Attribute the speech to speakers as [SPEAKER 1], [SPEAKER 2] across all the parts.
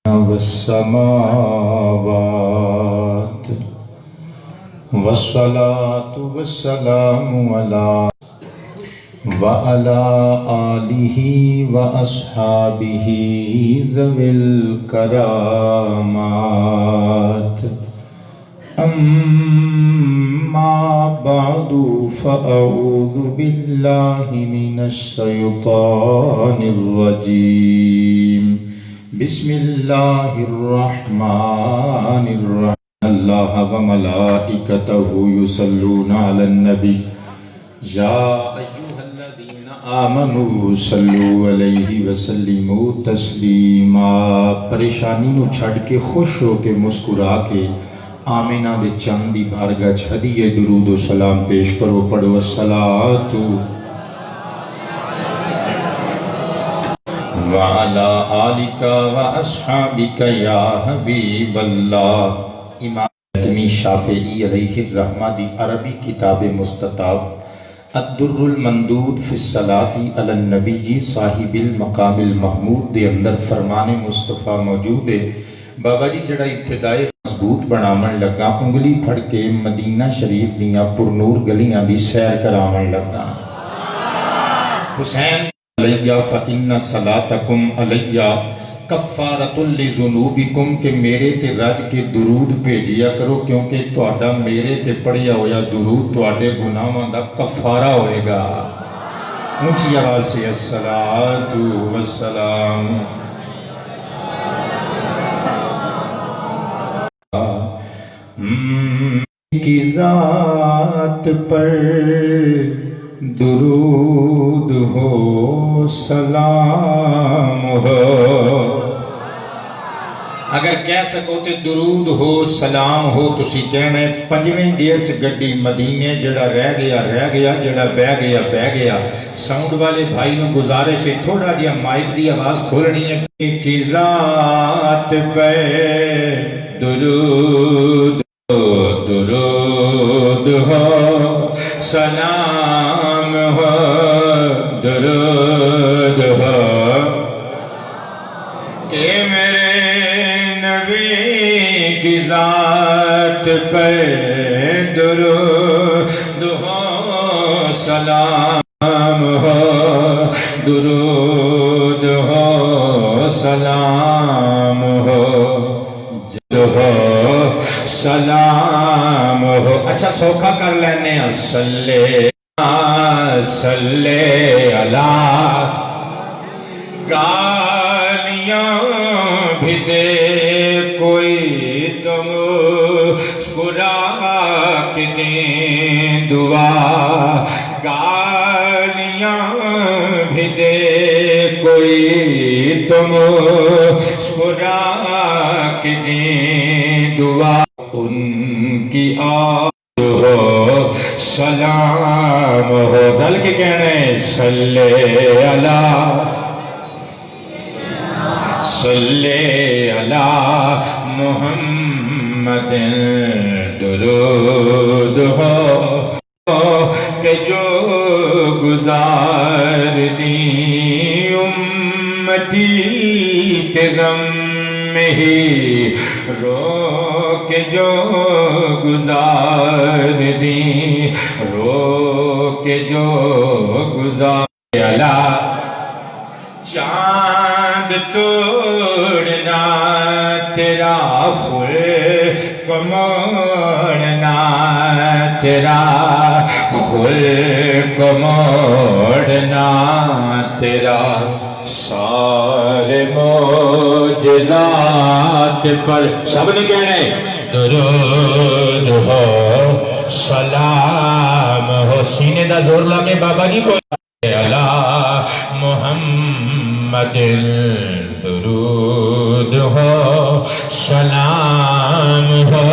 [SPEAKER 1] والسماوات والصلاة والسلام وعلى آله وأصحابه ذوي الكرامات أما بعد فأعوذ بالله من الشيطان الرجيم بسم الله الرحمن الرحيم اللہ وملائکتہ یصلون علی النبی یا ایہا الذین آمنوا صلوا علیہ وسلموا تسلیما۔ پریشانی نو چھڑ کے خوش ہو کے مسکرا کے آمینہ دے چند دی بارگاہ ہدیہ درود و سلام پیش کرو، پڑھو الصلاۃ وعلی آلک واصحابک یا حبیب اللہ۔ امام حتمی شافعی علیہ الرحمہ دی عربی کتاب مستطاب الدر المندود فی الصلاۃ علی النبی صاحب المقام المحمود دے اندر فرمان مصطفیٰ موجود ہے۔ بابا جی جڑا ابتدائی مضبوط بنامن لگا، انگلی پھڑ کے مدینہ شریف دیاں پرنور گلیاں دی سیر کرامن لگا۔ حسین علیہ فإن صلاتکم علیہ کفارۃ لذنوبکم، کہ میرے تے رج کے درود بھیجیا کرو کیونکہ تہاڈا میرے تے پڑھیا ہویا درود تہاڈے گناہاں دا کفارہ ہوئے گا۔ اونچی آواز سے الصلاۃ والسلام کی ذات پر درود ہو سلام ہو۔ اگر کہہ سکو تے درود ہو سلام ہو، تسی کہنا ہے پنجویں گیئر چ گڈی مدینے، جڑا رہ گیا جڑا بہ گیا۔ ساؤنڈ والے بھائی نو گزارش ہے تھوڑا جہا مائک دی آواز کھولنی ہے کہ ذات پہ درود ہو سلام ہو، درود ہو کہ میرے نبی کی ذات پر درود ہو سلام ہو، درود ہو سلام ہو، سلام ہو۔ اچھا سوکھا کر لینے ہیں، صلی اللہ۔ گالیاں بھی دے کوئی تم مسکرا کے دیں دعا، گالیاں بھی دے کوئی تم مسکرا کے دیں دعا، ان کی آج ہو سلام ہو۔ ڈل کے کہنے صلی اللہ محمد، درود ہو کہ جو گزار دی امتی کے غم میں ہی رو، کہ جو گزار دی رو، کہ جو گزار اللہ۔ چاند توڑنا تیرا خلق موڑنا تیرا خلق موڑنا تیرا، سارے معجزات پر سب نے کہنے درود ہو سلام ہو۔ سینے دا زور لگے بابا جی کو اللہ محمد، درود ہو سلام ہو،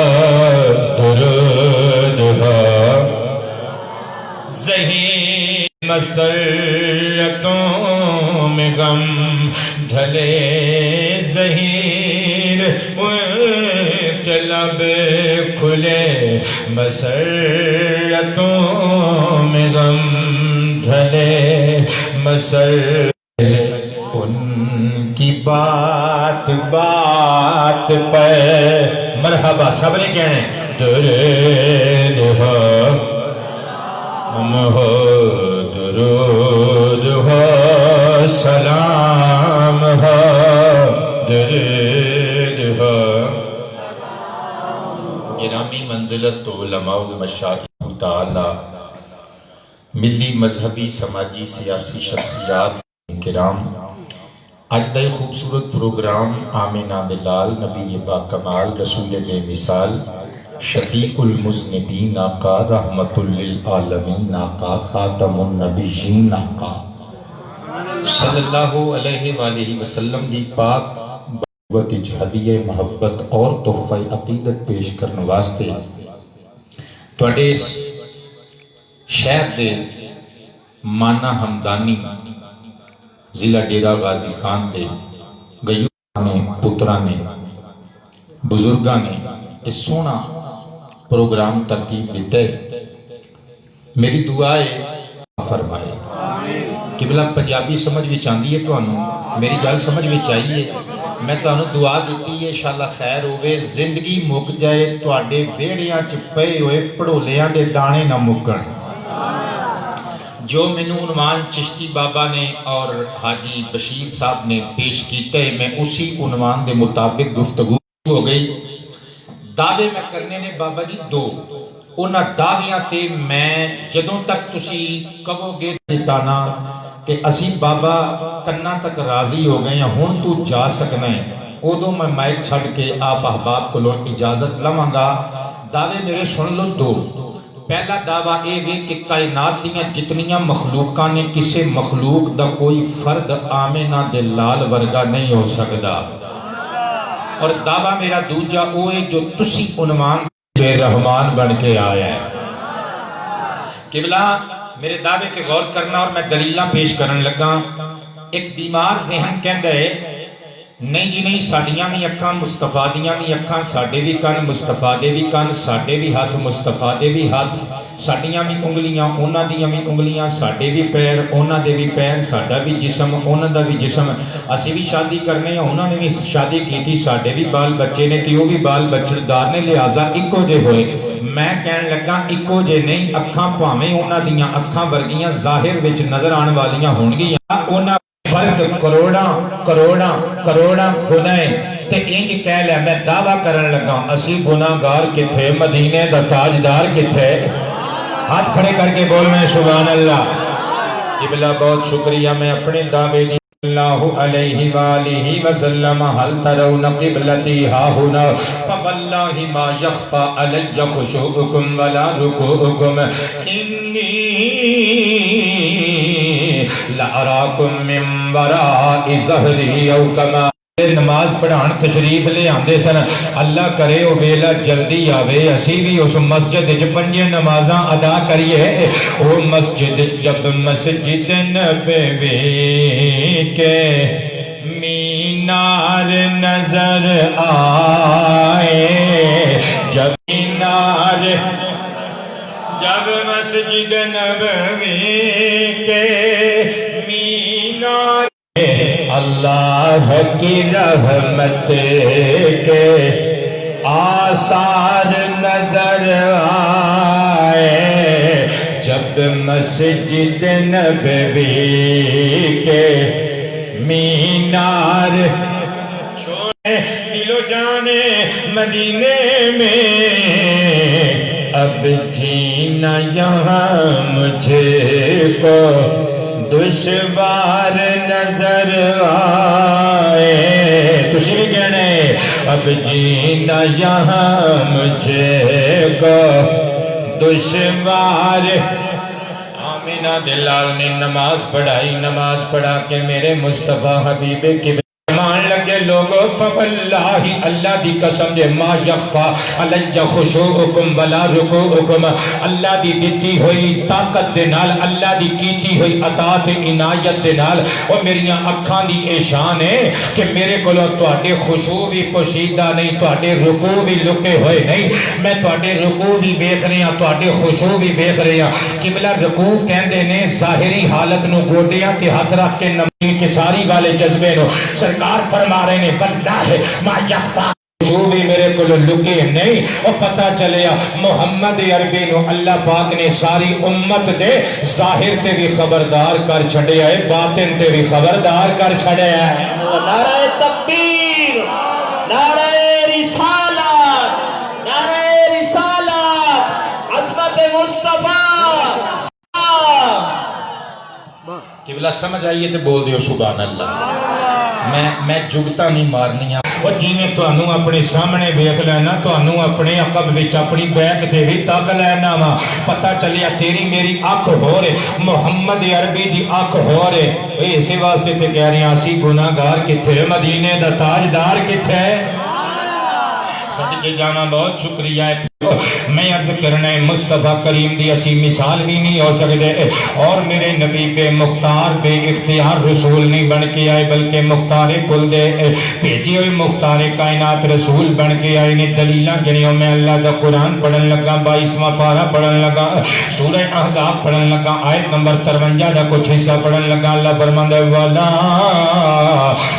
[SPEAKER 1] درود ہو۔ ذہین مسرتوں میں غم ڈھلے ظہیر کے لب کھلے، مسرتوں میں غم ڈھلے مسر، ان کی بات بات پہ مرحبا سب نے کہنے درود ہو ہم ہو درود ہو سلام ہو درود ہو گرامی منزلت علماء المشاہد تعالی ملی مذہبی سماجی سیاسی شخصیات کرام آج دا یہ خوبصورت پروگرام آمینہ دلال نبی با کمال رسول بے مثال شفیع المذنبین آقا رحمت للعالمین آقا خاتم النبیین آقا صلی اللہ علیہ وآلہ وسلم دی پاک بہت جہدیہ محبت اور تحفہ عقیدت پیش کرنے واسطے توڑے اس شہر دے مانا ہمدانی ضلع ڈیرہ غازی خان دے گیوں نے پترہ نے بزرگاں نے اس سونا پروگرام ترتیب دیتے میری دعائے فرمائے قبلہ پنجابی سمجھ بھی چاندی ہے تو انہوں میری گل سمجھ بھی چاہیے میں تو انہوں دعا دیتی ہے انشاءاللہ خیر ہوئے زندگی مک جائے تو آڈے بیڑیاں چپے ہوئے پڑھولیاں دے دانے نہ مکن جو منو عنوان چشتی بابا نے اور حاجی بشیر صاحب نے پیش کیتے میں اسی عنوان دے مطابق گفتگو ہو گئی دعوے میں کرنے نے بابا جی دو انہاں دعویاں تے میں جدوں تک تسی کہو گے دیتانا کہ اسی بابا کنہ تک راضی ہو گئے ہیں ہون تو جا سکنا ہے ادو میں مائک چھڑ کے آپ احباب کو لوگ اجازت لواں گا دعوے میرے سن لو دو پہلا دعویٰ اے وے کہ کائنات دیاں جتنیاں مخلوقاں نے کسے مخلوق دا کوئی فرد آمینہ دلال ورگا نہیں ہو سکدا اور دعویٰ میرا دوجہ اوے جو تسی عنوان بے رحمان بن کے آیا ہے قبلہ میرے دعوے کے غور کرنا اور میں دلیلہ پیش کرن لگا ایک بیمار ذہن کہندہ ہے نہیں جی نہیں ساڑیاں بھی اکھاں مصطفیٰ دیاں بھی اکھاں ساڑے بھی کن مصطفیٰ دے بھی کن ساڑے بھی ہاتھ مصطفیٰ دے بھی ہاتھ ساڑیاں بھی انگلیاں اونا دیاں بھی انگلیاں ساڑے بھی پیر اونا دے بھی پیر ساڑا بھی جسم اونا دا بھی جسم اسی بھی شادی کرنے ہیں اونا نے بھی شادی کی تھی ساڑے بھی بال بچے نے کیوں بھی بال بچڑدار نے لہٰذا اکو دے ہوئے میں کہن لگا اکو جے نہیں اکھاں پامیں اونا دیاں اکھاں ورگیاں ظاہر وچ نظر آن والیاں ہونگیاں اونا فرق کروڑا گناہ تے انج کہہ لیا میں دعویٰ کرن لگا اسی گناہگار کتھے مدینے دا تاجدار کتھے ہاتھ کھڑے کر کے بول میں سبحان اللہ قبلہ بہت شکریہ میں اپنے دعوے دی اللہ علیہ وآلہ وسلم حل ترون قبلتی ہاہنا فواللہ ما یخفى علی خشوعکم ولا رکوعکم انی لَأَرَاكُم مِّن وَرَاءِ ظَهْرِهِ او کما نماز پڑھان تشریف لے آندے سن اللہ کرے او ویلا جلدی آوے اسی بھی اس مسجد جب پنجے نمازاں ادا کریے او مسجد جب مسجد نبوی کے مینار نظر آئے جب مینار جب مسجد نبوی کے مینار اللہ کی رحمت کے آثار نظر آئے جب مسجد نبوی کے مینار چھوڑے دل و جانے مدینے میں اب جینا یہاں مجھے کو دشوار نظر آئے تسی بھی کہنے اب جینا یہاں مجھے کو دشوار آمینہ دلال نے نماز پڑھائی نماز پڑھا کے میرے مصطفیٰ حبیب کی مان لگے لوگوں فواللہ اللہ دی قسم دے ما یخفا علی خشوعکم ولا رکوعکم اللہ دی دیتی ہوئی طاقت دے نال اللہ دی کیتی ہوئی عطا عنایت دے نال اور میریاں اکھاں دی احسان ہے کہ میرے کولوں تواڈے خشوع بھی پوشیدہ نہیں تواڈے رکوع بھی لکے ہوئے نہیں میں تواڈے رکوع بھی ویکھ رہے ہاں تواڈے خشوع بھی ویکھ رہے ہاں قبلہ رکوع کہندے نے ظاہری حالت نو گوڈیاں تے ہاتھ رکھ کے انکساری والے جذبے نو سرکار فرما رہے نے واللہ ما یخفا جو بھی میرے کو لکے نہیں اور پتہ چلیا محمد عربی نو اللہ پاک نے ساری امت دے ظاہر تے بھی خبردار کر چھڑیا ہے باطن تے بھی خبردار کر چھڑیا ہے
[SPEAKER 2] نعرہ تکبیر نعرہ رسالت نعرہ رسالت عظمت مصطفیٰ
[SPEAKER 1] قبلہ سمجھ آئیے تے بول دیو سبحان اللہ میں جگتا نہیں مارنی اور جی میں تو انہوں اپنے سامنے بیک لینا تو انہوں اپنے عقب وچ اپنی بیک دے بھی تک لینا وا پتہ چلیا تیری میری آنکھ ہو رہے محمد عربی دی آنکھ ہو رہے اسی واسطے تے کہہ رہے ہیں اسی گناہگار کتھے مدینے دا تاجدار کتھے صدقے جانا بہت شکریہ ہے میں عرض کرنا ہے مصطفیٰ کریم دی اسی مثال بھی نہیں ہو سکتے اور میرے نبی بے مختار بے اختیار رسول نہیں بن کے آئے بلکہ مختار کل دے بھیجی ہوئی مختار کائنات رسول بن کے آئے نے دلیلہ گنیوں میں اللہ کا قرآن پڑھن لگا 22واں پارہ پڑھن لگا سورہ احزاب پڑھن لگا آیت نمبر 53 دا کچھ حصہ پڑھن لگا اللہ فرماندا ہے وَلَا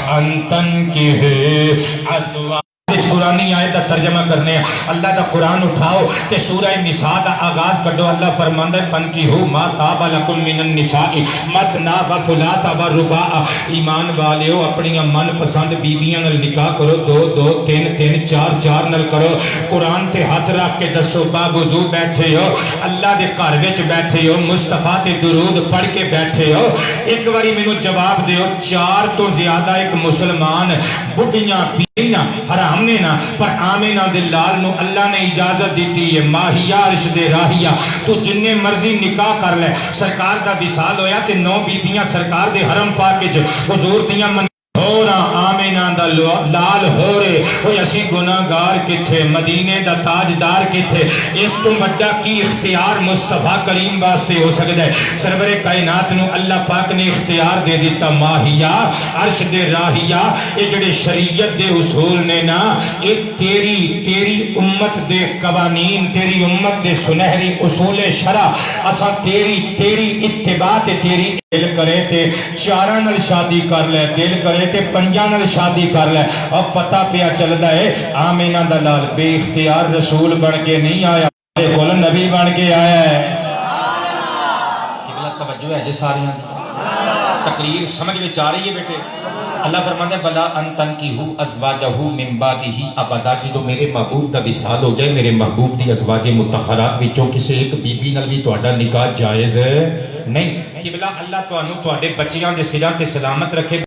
[SPEAKER 1] أَن تَنكِحُوا أَزْوَاجَكُم قرآنی آیت دا ترجمہ کرنے ہیں اللہ دا قرآن اٹھاؤ تے سورہ نساء دا آغاز کردو اللہ فرماندہ ہے فَنْكِحُوا مَا طَابَ لَكُم مِّنَ النِّسَاءِ مَثْنَىٰ وَثُلَاثَ وَرُبَاعَ ایمان والیو اپنی من پسند بیبیاں نال نکاح کرو 2 2 3 3 4 4 نال کرو قرآن تے ہاتھ رکھ کے دسو باوضو بیٹھے ہو اللہ دے گھر وچ بیٹھے ہو مصطفیٰ تے درود پڑھ کے بیٹھے ہو ایک باری مینوں جواب دیو 4 تو زیادہ ایک مسلمان بڈھیاں بیویاں حرام نے نا پر آمینہ دلال نو اللہ نے اجازت دیتی ہے ماہیہ عرش دے راہیہ تو جننے مرضی نکاح کر لے سرکار دا وصال ہویا تے 9 بیبیاں سرکار دے حرم پاک وچ حضور دیاں ہو رہا آمینہ دا لال ہو رہے وہ اسی گناہگار کتھے مدینے دا تاجدار کتھے اس تو بڑا کی اختیار مصطفیٰ کریم واسطے ہو سکتا ہے سرور کائنات نو اللہ پاک نے اختیار دے دیتا ماہیہ عرش دے راہیہ یہ جڑے شریعت دے اصول نے نا ایک تیری امت دے قوانین تیری امت دے سنہری اصول شرع اساں تیری اتباع تیری دل کرے تے 4 نال شادی کر لے دل کرے تے 5 نال شادی کر لے اور پتہ پیا چلدا ہے آمینہ دا لال بے اختیار رسول بن کے نہیں آیا کل نبی بن کے آیا ہے قبلہ توجہ ہے جی ساریاں تقریر سمجھ میں آ رہی ہے بیٹے اللہ فرماتا ہے بلا ان تنکحوا ازواجہ من بعدہ ابدا جدوں میرے محبوب دا وصال ہو جائے میرے محبوب دی ازواج مطہرات وچوں کسی ایک بی بی نال بھی تہاڈا نکاح جائز نہیں قبلہ اللہ تواڈے بچیاں دے سراں تے سلامت رکھے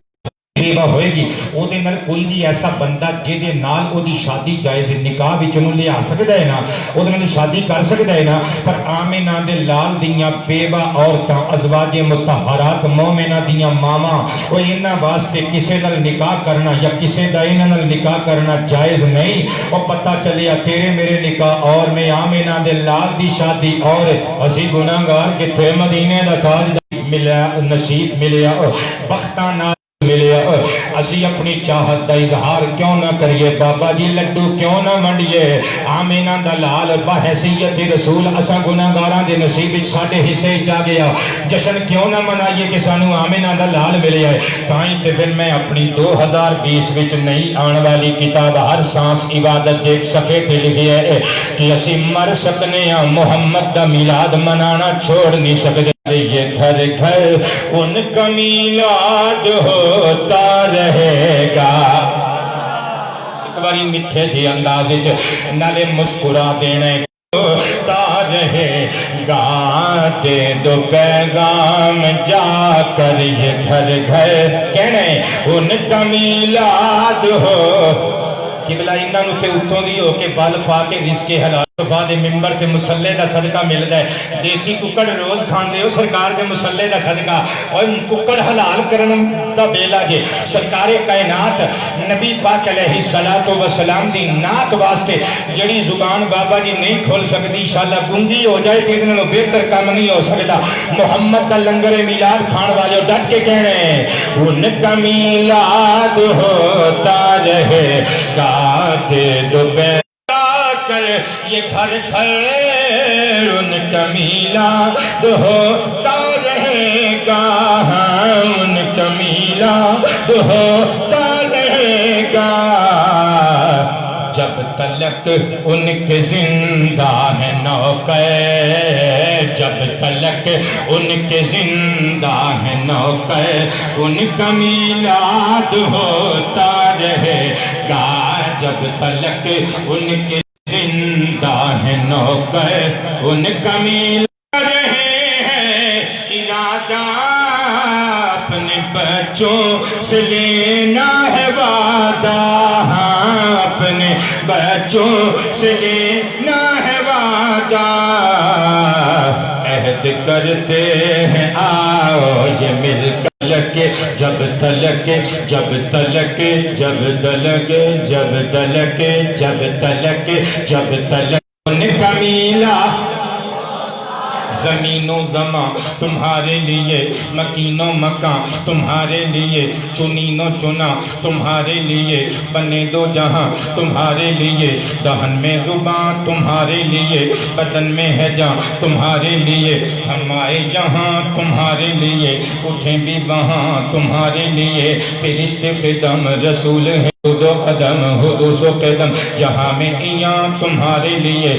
[SPEAKER 1] بیوہ ہوئے گی او دے نال کوئی بھی ایسا بندہ جے نال او دی شادی جائز نکاح وچ انہوں لے آ سکدا ہے نا او دے نال شادی کر سکدا ہے نا پر آمینہ دے لال دیاں بیوہ عورتاں ازواج مطہرات مومنہ دیاں ماما او انہاں واسطے کسے نال نکاح کرنا یا کسے دا انہاں نال نکاح کرنا جائز نہیں او پتہ چلیا تیرے میرے نکاح اور میں آمینہ دے لال دی شادی اور اسی گناہگار کتھے مدینے دا تاج ملیا نصیب ملیا بختانہ ملے اسی اپنی چاہت دا اظہار کیوں نہ کریے بابا جی لڈو کیوں نہ منڈیے آمینہ دا لال بحیثیت رسول اسا گناہگاراں دے نصیب وچ ساڈے حصے چ آ گیا جشن کیوں نہ منائیے کہ سانو آمینہ دا لال ملے ہے تائیں تے پھر میں اپنی 2020 وچ نئی آن والی کتاب ہر سانس عبادت دے صفحے تے لکھیا ہے کہ اسی مر سکنے ہاں محمد دا میلاد منانا چھوڑ نہیں سکتے یہ گھر گھر ان کا میلاد ہوتا رہے گا ایک باری مٹھے تھی انداز نالے مسکرا دینے ہوتا رہے گا دے دو پیغام جا کر یہ گھر گھر کہنے ان کا میلاد ہو قبلہ انہاں نو تے اتوں دی ہو کے بل پا کے رزق حلال فاد منبر تے مصلی دا صدقہ ملدا ہے دیسی ککڑ روز کھاندے ہو سرکار دے مصلی دا صدقہ اور ککڑ حلال کرن دا بیلا جے سرکار کائنات نبی پاک علیہ الصلوۃ والسلام دی نعت واسطے جڑی زبان بابا جی نہیں کھول سکدی انشاءاللہ گونگی ہو جائے تے انہاں نو بہتر کام نہیں ہو سکدا محمد دا لنگر میلاد کھان والے ڈٹ کے کہنے ان کا میلاد ہوتا رہے گا دے دو کر یہ گھر گھر ان کا میلاد ہوتا رہے گا ان کا میلاد میلاد ہوتا رہے گا جب تلک ان کے زندہ ہے نوکر، جب تلک ان کے زندہ ہے نوکر ان کا میلاد ہوتا رہے گا جب تلک ان کے زندہ ہے نوکر ان کا میلاد رہے ہیں ارادہ اپنے بچوں سے لینا ہے وعدہ اپنے بچوں سے لینا ہے وعدہ عہد کرتے ہیں آؤ یہ مل تلک جب تلک جب تلک جب تلک جب تلک جب تلک جب تلک ان کا میلاد زمین و زمان تمہارے لیے مکین و مکان تمہارے لیے چنین و چنا تمہارے لیے بنے دو جہاں تمہارے لیے دہن میں زبان تمہارے لیے بدن میں ہے جان تمہارے لیے ہم آئے جہاں تمہارے لیے اٹھیں بھی وہاں تمہارے لیے فرشتے خدم رسول ہیں خود و قدم حدوث و قدم جہاں میں ایاں تمہارے لیے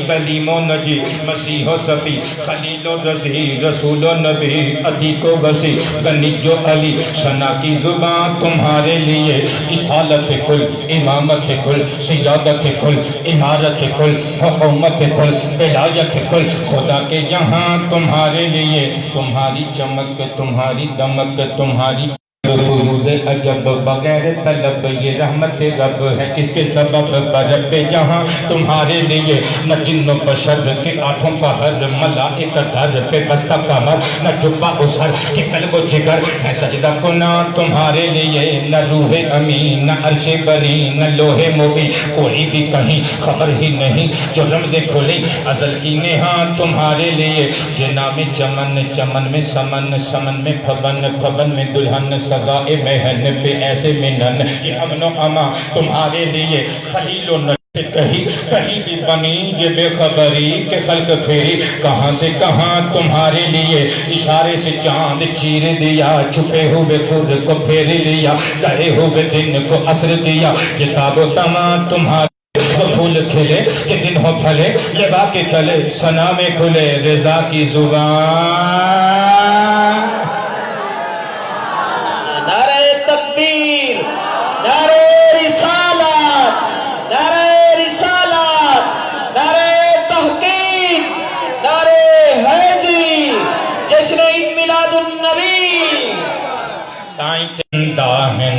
[SPEAKER 1] کلیم و نجی مسیح و صفی خلیل و رضی رسول و نبی عتیق و وسیع غنی و علی ثنا کی زبان تمہارے لیے رسالت کل امامت کل سیادت کل امارت کل حکومت کل ولایت کل خدا کے یہاں تمہارے لیے تمہاری چمک تمہاری دمک تمہاری فروز عجب بغیر طلب یہ رحمت رب ہے کس کے سبب برب جہاں تمہارے لیے نہ جن و بشر کے آٹھوں پہر ملائکہ در پہ بستہ کمر نہ جبہ اسر کہ قلب و جگر ہے سجدہ کنا تمہارے لیے نہ روح امین نہ عرش بری نہ لوح مبین کوئی بھی کہیں خبر ہی نہیں جو رمز کھلی ازل کی نہاں تمہارے لیے جنا میں چمن چمن میں سمن سمن میں پھبن پھبن میں دلہن سزائے مہن پہ ایسے منن یہ امن و امان تمہارے لیے خلیل و نجی کہیں بھی بنی یہ بے خبری کہ خلق پھیری کہاں سے کہاں تمہارے لیے اشارے سے چاند چیر دیا چھپے ہوئے خود کو پھیر لیا گئے ہوئے دن کو عصر دیا یہ تاب و تمام تمہارے وہ پھول کھلے کہ دن ہو پھلے لبا کے تلے ثنا میں کھلے رضا کی زبان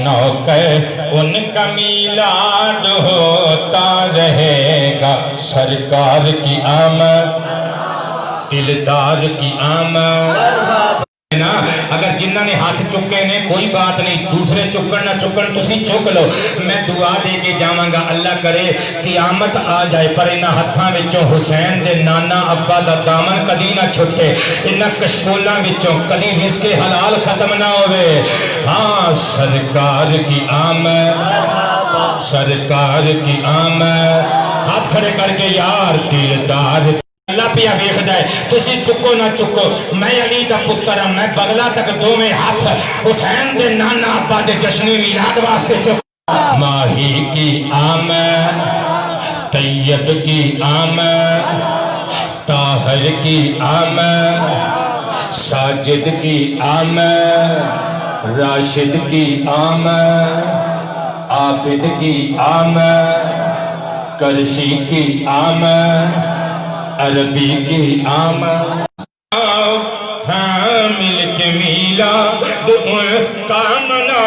[SPEAKER 1] نوکر ان کا میلاد ہوتا رہے گا سرکار کی آمد دلدار کی آمد اگر جنہ نے ہاتھ چکے نے کوئی بات نہیں دوسرے چکن نہ چکن تسی چک لو میں دعا دے کے جاواں گا اللہ کرے قیامت آ جائے پر انہاں ہتھاں وچوں حسین دے نانا ابا دا دامن کدی نہ چھٹے انہاں کشکولاں وچوں کدی رزق حلال ختم نہ ہوئے ہاں سرکار کی آمد سرکار کی آمد ہاتھ کھڑے کر کے یار دلدار اللہ پیا ویکھ دے تسی چکو نہ چکو میں علی دا پتر ہوں میں بغلا تک دو میں ہاتھ حسین دے نانا ابا دے جشن میلاد واسطے چکو ماہی کی آمد طیب کی آمد طاہر کی آمد ساجد کی آمد راشد کی آمد عابد کی آمد کرشی کی آمد عربی کی آمد ہاں مل کے میلاد ان کا منا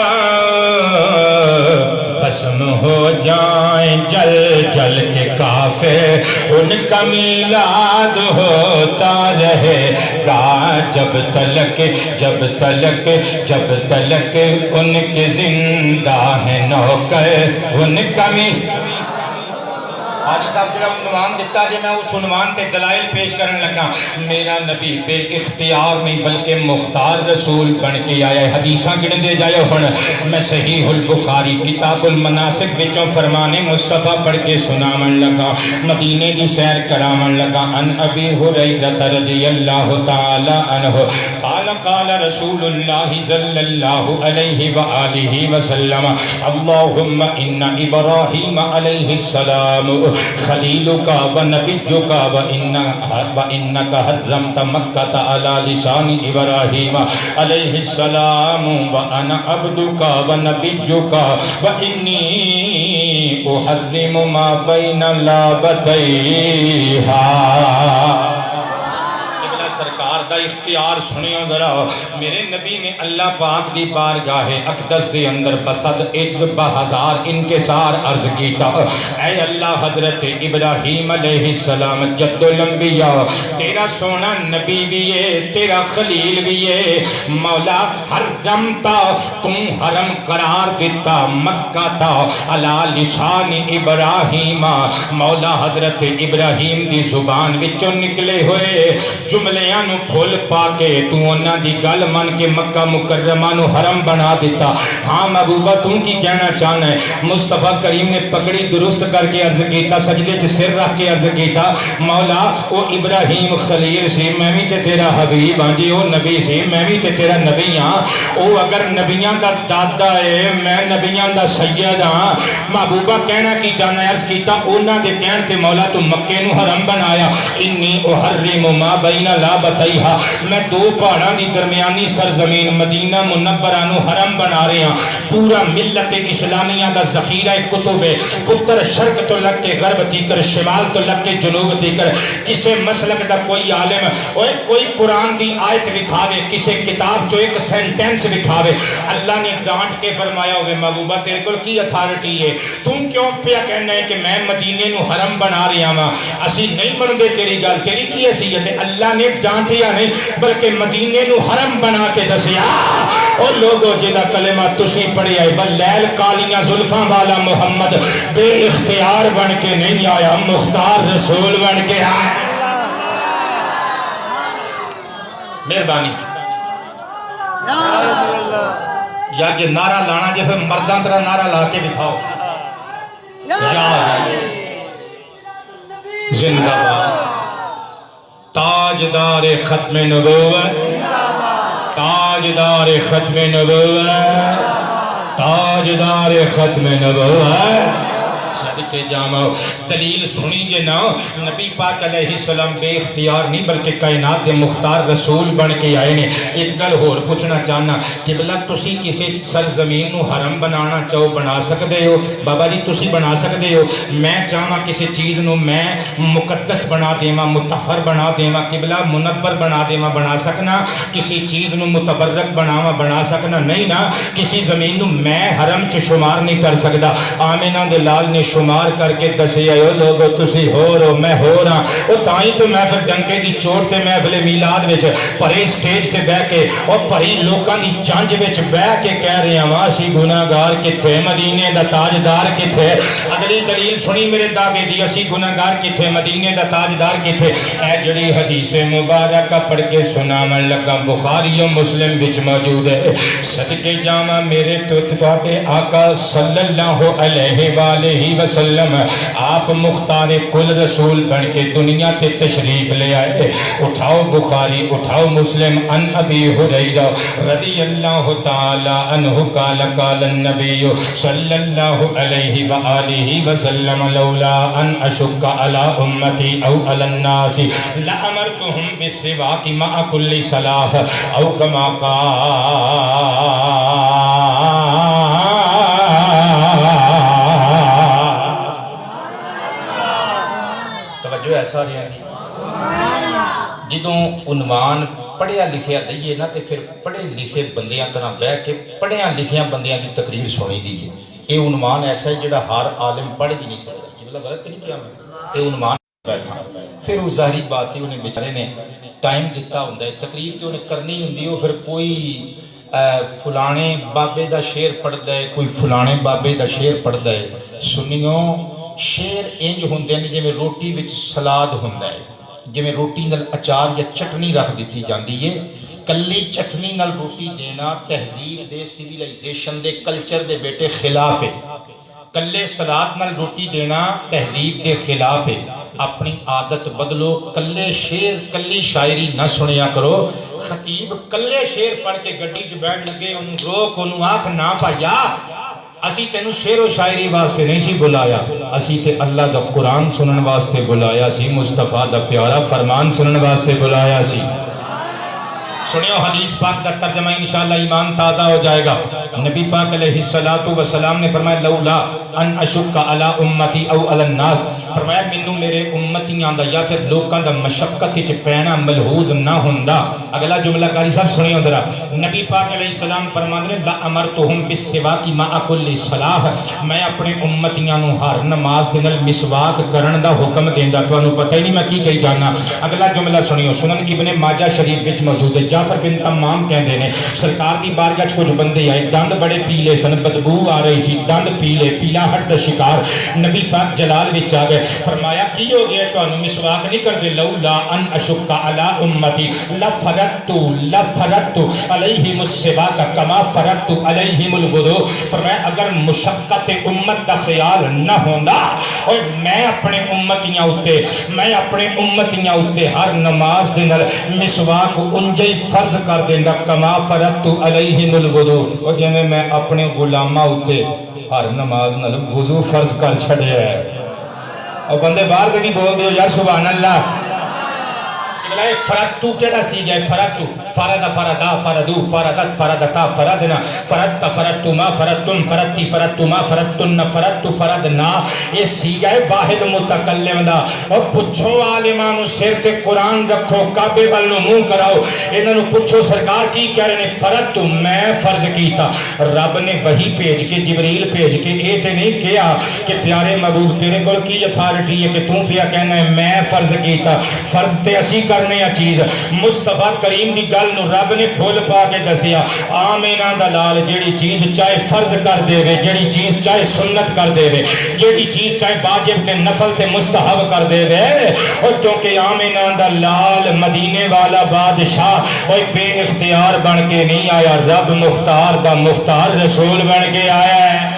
[SPEAKER 1] قسم ہو جائیں جل جل کے کافر ان کا میلاد ہوتا رہے گا جب تلک جب تلک جب تلک ان کے زندہ ہے نوکر ان کا
[SPEAKER 3] حاجی صاحب جڑا عنوان دیتا جے میں اس عنوان تے دلائل پیش کرن لگا. میرا نبی بے اختیار نہیں بلکہ مختار رسول بن کے آیا ہے. حدیثاں گن دے جائے ہن میں صحیح البخاری کتاب المناسک وچوں فرمان مصطفیٰ پڑھ کے سناون لگا. مدینے دی سیر کراون لگا. ان ابی ہریرہ رضی اللہ تعالی عنہ قال قال رسول اللہ صلی اللہ علیہ وآلہ وسلم اللہم ان ابراہیم علیہ السلام خلیلک و نبیک و انک حرمت مکہ علی لسان ابراہیم علیہ السلام و انا عبدک و نبیک و انی احرم ما بین لابتیہا. سرکار دا اختیار سنیو ذرا. میرے نبی نے اللہ پاک دی بارگاہ اقدس دے اندر بصد عجز بہزار انکسار عرض کیتا اے اللہ حضرت ابراہیم علیہ السلام جد الانبیاء تیرا سونا نبی بھی ہے تیرا خلیل بھی ہے. مولا حرمتا تم حرم قرار دیتا مکہ تا علی لسان ابراہیم. مولا حضرت ابراہیم دی زبان وچوں نکلے ہوئے جملے نو کھول پا کے تو انہاں دی گل من کے مکہ مکرمہ نو حرم بنا دیتا. ہاں محبوبہ تم کی کہنا چاہنا ہے؟ مصطفیٰ کریم نے پگڑی درست کر کے عرض کیتا سجدے چ سر رکھ کے عرض کیتا مولا او ابراہیم خلیل سے میں بھی تے تیرا حبیب ہاں جی او نبی سے میں بھی تے تیرا نبی ہاں. او اگر نبیاں دا دادا ہے میں نبیاں دا سید ہاں. محبوبہ کہنا کی چاہنا ہے؟ عرض کیتا انہاں دے کہن تے مولا تو مکے نو حرم بنایا. انی احرم ما بین بتائیہا میں دو پہاڑاں دی درمیانی سرزمین مدینہ منورہ نو حرم بنا رہے ہیں. پورا ملت اسلامیہ دا ذخیرہ کتب ہے. پتر شرق تو لگ کے غرب تیکر شمال تو لگ کے جنوب تیکر کسے مسلک دا کوئی عالم کوئی قرآن دی آیت دکھاوے کسے کتاب جو ایک سینٹینس دکھاوے. اللہ نے ڈانٹ کے فرمایا ہوئے محبوبہ تیرے کو کی اتھارٹی ہے تم کیوں پیا کہنا ہے کہ میں مدینے نو حرم بنا رہا ہاں اسی نہیں بندے تیری گل تیری کی حیثیت ہے. اللہ نے ڈانٹیا نہیں بلکہ مدینے نو حرم بنا کے دسیا. اور لوگوں جدا کلمہ تسی پڑھی آئے بلیل کالیاں زلفاں والا محمد بے اختیار بن کے نہیں آیا مختار رسول بن کے آیا. مہربانی یا جو نعرہ لانا جے پھر مردان طرح نعرہ لا کے دکھاؤ. زندہ باد تاجدار ختم نبوت تاجدار ختم نبوت تاجدار ختم نبوت. صدقے جامع دلیل سنی جے نا نبی پاک علیہ السلام بے اختیار نہیں بلکہ کائنات دے مختار رسول بن کے آئے نے. ایک گل اور پوچھنا چاہنا قبلہ تسی کسی سرزمین نو حرم بنانا چاہو بنا سکتے ہو بابا جی تسی بنا سکتے ہو. میں چاہاں کسی چیز نو میں مقدس بنا دیما مطہر بنا دیما قبلہ منور بنا دیما بنا سکنا. کسی چیز نو متبرک بناوا بنا سکنا نہیں نا. کسی زمین نو میں حرم چ شمار نہیں کر سکتا. آمینہ دے لال نے شمار کر کے دسی آئے لوگو تسی ہو رو میں ہو رہا. وہ تائیں تو محفل ڈنکے دی چوٹ تے محفل میلاد وچ پرے سٹیج تے بہ کے اور پری لوکاں دی چانج وچ بہ کے کہہ رہے ہیں واسی گناہگار کتھے مدینے دا تاجدار کتھے. اگلی دلیل سنی میرے دعوے دی اسی گناہگار کتھے مدینے دا تاجدار کتھے. اے جڑی حدیث مبارکہ پڑھ کے سناون لگا بخاری و مسلم وچ موجود ہے. صدقے جاواں میرے تو تواڈے آقا صلی اللہ علیہ وآلہ وسلم آپ مختار کل رسول بن کے دنیا تے تشریف لے آئے. اٹھاؤ بخاری اٹھاؤ مسلم. ان ابی ہریرہ رضی اللہ تعالی عنہ قال قال النبی صلی اللہ علیہ وآلہ وسلم لولا ان اشک علی امتی او علی الناس لامرتهم بالسواک مع کل صلاۃ او کما قال. ایسا رہا جدوں عنوان پڑھیا لکھیا دئیے نا تے پھر پڑھے لکھے بندیاں طرح بہ کے پڑھیا لکھیا بندیاں دی تقریر سنی دیئے. اے عنوان ایسا ہے جڑا ہر عالم پڑھ بھی نہیں سکتا. یہ مطلب غلط نہیں کیا میں اے عنوان بیٹھا پھر وہ ظاہری بات ہی انہیں بیچارے نے ٹائم دیتا ہوندہ ہے تقریر تے انہیں کرنی ہوندی ہے. پھر کوئی فلانے بابے دا شعر پڑھ دے کوئی فلانے بابے دا شعر پڑھ دے. سنیوں شیر انج ہوندے نے جویں روٹی وچ سلاد ہوندا ہے، جویں روٹی نال اچار یا چٹنی رکھ دتی جاندی ہے۔ کلی چٹنی نال روٹی دینا تہذیب دے سیویلائزیشن دے کلچر دے بیٹے خلاف ہے۔ کلے سلاد نال روٹی دینا تہذیب دے خلاف ہے۔ اپنی عادت بدلو، کلے شعر کلی شاعری نہ سنیا کرو۔ خطیب کلے شعر پڑھ کے گڈی چ بیٹھ لگے، انہوں روک، انہوں آکھ نہ پایا اسی تینوں شعر و شاعری واسطے نہیں سی بلایا، اسی تے اللہ دا قرآن سنن واسطے بلایا سی، مصطفیٰ دا پیارا فرمان سنن واسطے بلایا سی۔ سنیو حدیث پاک دا ترجمہ انشاءاللہ ایمان تازہ ہو جائے گا۔ نبی پاک علیہ السلام نے فرمایا لولا ان اشک علی امتی او علی الناس، فرمایا منو میرے امتیاں دا یا پھر لوکاں دا مشقت وچ پینا ملحوظ نہ ہوندا۔ اگلا جملہ کاری صاحب سنیو ذرا، نبی پاک علیہ السلام فرماندے لا امرتہم بالسواک مع کل صلاۃ، میں اپنے امتیاں نو ہر نماز دے نال مسواک کرن دا حکم دیندا۔ تانوں پتہ ہی نہیں میں کی کہی جانا۔ اگلا جملہ سنیو، سنن ابن ماجہ شریف وچ موجود ہے، جعفر بن تمام کہندے نے سرکار دی بارگاہ وچ کچھ بندے آئے، دند بڑے پیلے سن، بدبو آ رہی سی، دند پیلے، پیلا ہٹ دا شکار۔ نبی پاک جلال وچ آ گئے، فرمایا کی ہو گیا تانوں مسواک نہیں کردے؟ لولا ان اشک علی امتی لفرضت علیہم السواک کما فرضت علیہم الوضوء، فرمایا اگر مشقت امت دا خیال نہ ہوندا اور میں اپنے امتیاں اُتے ہر نماز دے نال مسواک انجے فرض کر دیندا کما فرضت علیہم الوضوء، اور جویں میں اپنے غلاماں اُتے ہر نماز نال وضو فرض کر چھڑیا ہے۔ اور بندے باہر تے نہیں بول دیو یار سبحان اللہ۔ فرد تو کیڑا سی گیا؟ فرد فرد فردا فردو فردت فردتا فردنا فردت فردتما فردتم فردتی فردتما فردتن فردت فردنا، یہ سی گئے واحد متکلم دا۔ اور پچھو عالمانو سر تے قرآن رکھو، کعبے والو منہ کراؤ، انہوں پچھو سرکار کی کہہ رہے ہیں فرد تو میں فرض کیتا۔ رب نے وحی بھیج کے، جبریل بھیج کے اے تے نہیں کیا کہ پیارے محبوب تیرے کول کی اتھارٹی ہے کہ توں پیا کہنا ہے میں فرض کیتا؟ فرض تے اسی کرنے چیز مصطفیٰ کریم دی گل نو رب نے پھول پا کے دسیا، آمینہ دلال جیڑی چیز چاہے فرض کر دے وے، جیڑی چیز چاہے سنت کر دے وے، جیڑی چیز چاہے واجب تے نفل تے مستحب کر دے وے، اور چونکہ آمینہ دلال مدینے والا بادشاہ اور بے اختیار بن کے نہیں آیا، رب مختار دا مختار رسول بن کے آیا ہے۔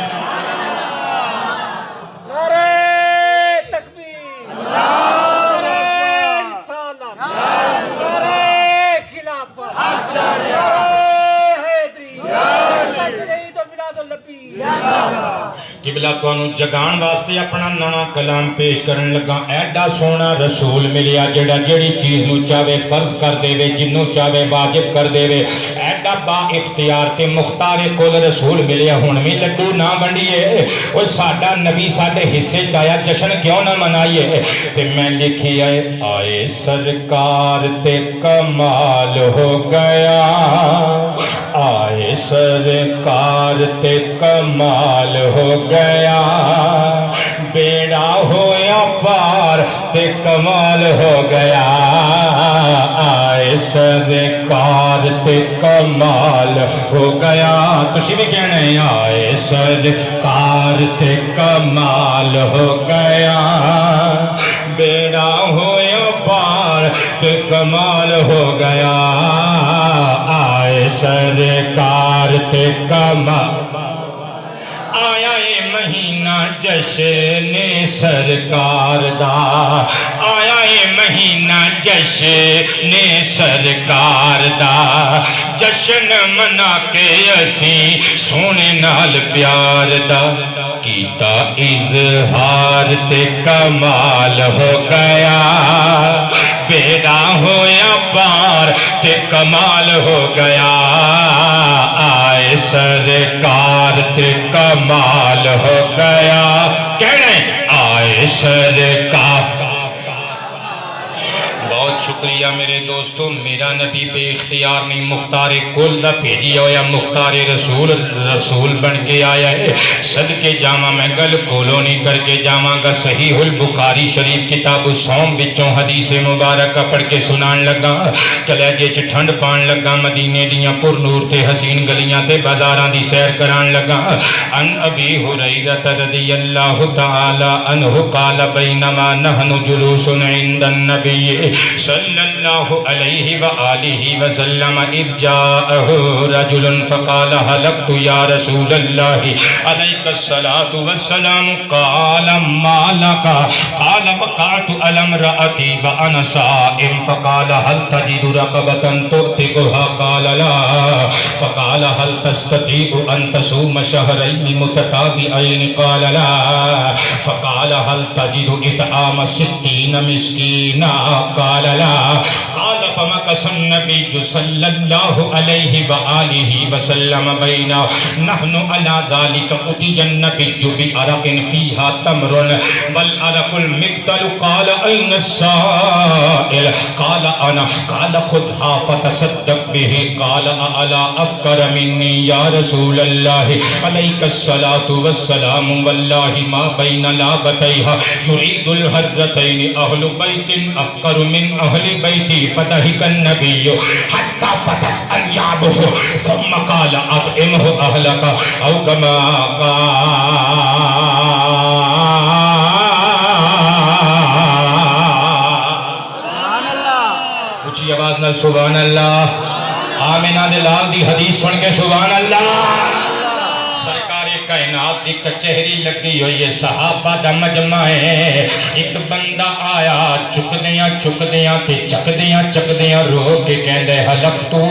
[SPEAKER 3] قبلہ تانوں جگان واسطے اپنا نواں کلام پیش کرن لگا۔ ایڈا سونا رسول ملیا جڑا جڑی چیز نو چاہے فرض کر دے وے، جنوں چاہے واجب کر دے وے، ایڈا با اختیار تے مختار کل رسول ملیا۔ ہن وی لڈو نہ بنڈیے، او ساڈا نبی ساڈے حصے چایا، جشن کیوں نہ منائیے؟ تے میں لکھی آئے سرکار تے کمال ہو گیا، آئے سرکار تے کمال ہو گیا، بیڑا ہویا پار تے کمال ہو گیا، آئے سرکار تے کمال ہو گیا۔ تسی بھی کہنا ہے آئے سرکار تے کمال ہو گیا، بیڑا ہویا پار تے کمال ہو گیا، آئے سرکار تے کمال۔ آیا اے مہینہ جشن سرکار دا، آیا اے مہینہ جشن سرکار دا، جشن منا کے اسی سونے نال پیار دا، کیتا اظہار تے کمال ہو گیا، بیڑا ہویا پار تے کمال ہو گیا، آئے سرکار تے کمال ہو گیا۔ کہنے آئے سرکار۔ بہت شکریہ۔ شکریہ میرے دوستو، میرا نبی بے اختیار نہیں، مختار کل دا بھیجی ہویا، مختار رسول بن کے آیا ہے۔ صدقے جامع میں گل کولو نہیں کر کے جامع گا، صحیح البخاری شریف کتاب الصوم بچوں حدیث مبارکہ پڑھ کے سنان لگا، کلیجے چ ٹھنڈ پان لگا، مدینے دیاں پر نور تے حسین گلیاں تے بازاراں دی سیر کران لگا۔ ان ابی ہریرہ رضی اللہ تعالی عنہ قال بینما نحن جلوس عند النبی صلی اللہ علیہ وآلہ وسلم اذ جاءہ رجل فقال حلقت یا رسول اللہ علیک الصلاة والسلام قال ما لک قال وقعت على امرأتی وانا صائم فقال هل تجد رقبة تؤتقها قال لا فقال هل تستطيع ان تصوم شهرين متتابعين قال لا فقال هل تجد اطعام 60 مسكينا قال لا قال فمكث النبي صلى الله عليه وآله وسلم بينا نحن على ذلك أتي النبي بأرق فيها تمر والأرق المقتل قال أين السائل قال أنا قال خذها فتصدق به قال ألا أفكر مني يا رسول الله عليك الصلاة والسلام والله ما بين لابتيها يريد الهرتين أهل بيت أفقر من أهل بيتي فضحك النبي حتى بدت أنيابه ثم قال أطعمه أهلك أو كما قال اچھی آواز نال سبحان اللہ۔ آمینہ دے لال دی حدیث سن کے سبحان اللہ۔ سرکار کائنات دی کچہری لگی ہوئی ہے، صحابہ دا مجمع ہے، ایک بندہ آیا چکدیاں تے چکدیاں رو کے کہندے حلقتو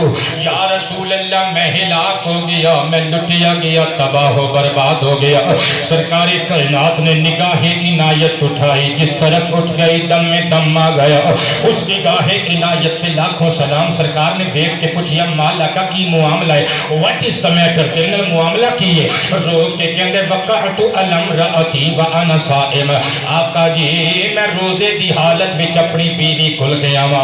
[SPEAKER 3] یا رسول اللہ میں ہلاک ہو گیا، میں لٹیا گیا، تباہ و برباد ہو گیا۔ سرکار کائنات نے نگاہ عنایت اٹھائی، جس طرف اٹھ گئی دم میں دم آ گیا، اس نگاہ عنایت پہ لاکھوں سلام۔ سرکار نے دیکھ کے پوچھیا مالا کا کی معاملہ ہے، واٹ از دا میٹر، کہنے معاملہ کی ہے؟ رو کے کہندے وقعت الامرأتی وانا صائم، آقا جی میں روزے دی حالت وچ اپنی بیوی کھل گیا وا،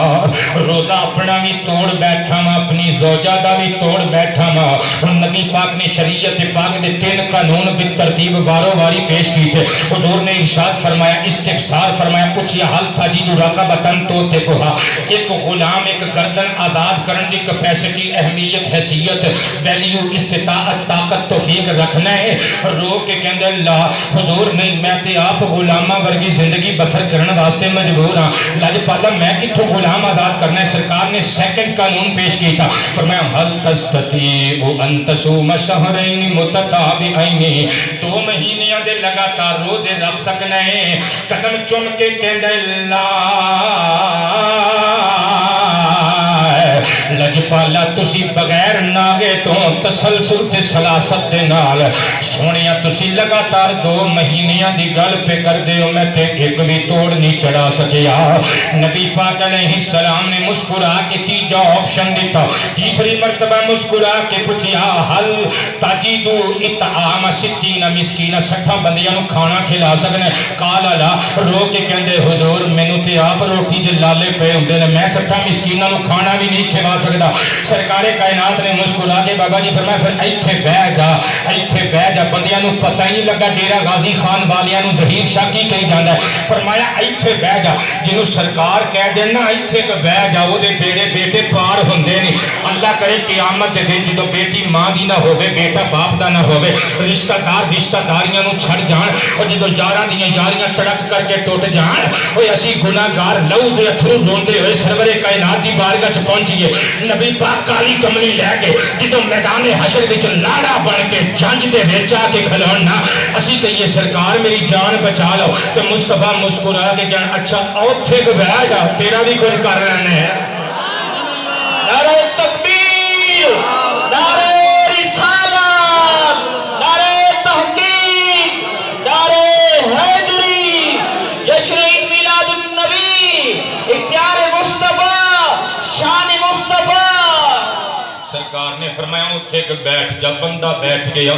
[SPEAKER 3] روزہ اپنا بھی توڑ بیٹھا وا، اپنی زوجہ دا بھی توڑ بیٹھا وا۔ نبی پاک نے شریعت پاک دے 3 قانون بھی ترتیب بارو باری پیش کی تھے۔ حضور نے ارشاد فرمایا، استفسار فرمایا، پوچھیا حل تجد رقبۃ توتقھا، ایک غلام ایک گردن آزاد کرن دی کیپیسٹی، اہمیت، حیثیت، ویلیو، استطاعت، طاقت، توفیق رکھنا ہے؟ رو کے کہندے اللہ حضور نہیں، میں تے آپ غلامہ ورگی زندگی بسر کرنے واسطے مجبور ہاں، لاج پالا میں کتھوں غلام آزاد کرنا ہے؟ سرکار نے سیکنڈ قانون پیش کی تھا، فرمایا حل تستطیع ان تصوم شہرین متتابعین، 2 مہینیاں دے لگاتار روزے رکھ سکنا ہے۔ قدم چم کے کہندے اللہ لجپالا تسی بغیر ناغے تو تسلسل تے سلاست دے نال سونیا تسی لگاتار 2 مہینیاں دی گل پہ کر دے ہو، میں تے ایک بھی توڑ نہیں چڑھا سکیا۔ نبی پاک علیہ السلام نے مسکرا کے تیجا آپشن دیتا، تیسری مرتبہ مسکرا کے پوچھیا حل تجدو اطعام 60 مسکین، 60 بندیاں نو کھانا کھلا سکنے؟ قال لا، رو کے کہندے حضور مینوں تے آپ روٹی دے لالے پہ ہوندے نے، میں 60 مسکیناں نو کھانا بھی نہیں کھلا سکدا۔ سرکار کائنات نے مسکرا کے بابا جی فرمایا پھر ایتھے بیٹھ جا، بندیاں نو پتہ ہی نہیں لگا ڈیرا غازی خان والیاں نو ظہیر شاہ کی کہی جاندا ہے۔ فرمایا ایتھے بیٹھ جا، جنوں سرکار کہہ دینا ایتھے کہ بیٹھ جا، او دے بیٹے پار ہوندے نہیں۔ اللہ کرے قیامت دے دن جدوں بیٹی ماں دی نہ ہوے، بیٹا باپ دا نہ ہوے، رشتہ دار رشتہ داریاں نو چھڑ جان، اور جدوں یاراں دیاں یاریاں تڑک کر کے ٹوٹ جان، اوے اسی گناہگار لہو دے اتھرو روندے ہوئے سرور کائنات دی بارگاہ چ پہنچیے۔ نبی پاک کالی کملی لے کے جدوں میدان حشر وچ لاڑا بن کے جنج دے وچ آ کے کھلونا، اسی کہیے سرکار میری جان بچا لو، تے مصطفیٰ مسکرا کے کہن اچھا اوتھے کو بیٹھ جا، تیرا بھی کچھ کر لینا ہے۔
[SPEAKER 2] نعرہ تکبیر، نعرہ رسالت، نعرہ تحقیق، نعرہ حیدری، جشن عید میلاد النبی، اختیار مصطفیٰ، شان مصطفیٰ۔
[SPEAKER 3] سرکار نے فرمایا اتھے کہ بیٹھ جا. بندہ بیٹھ گیا.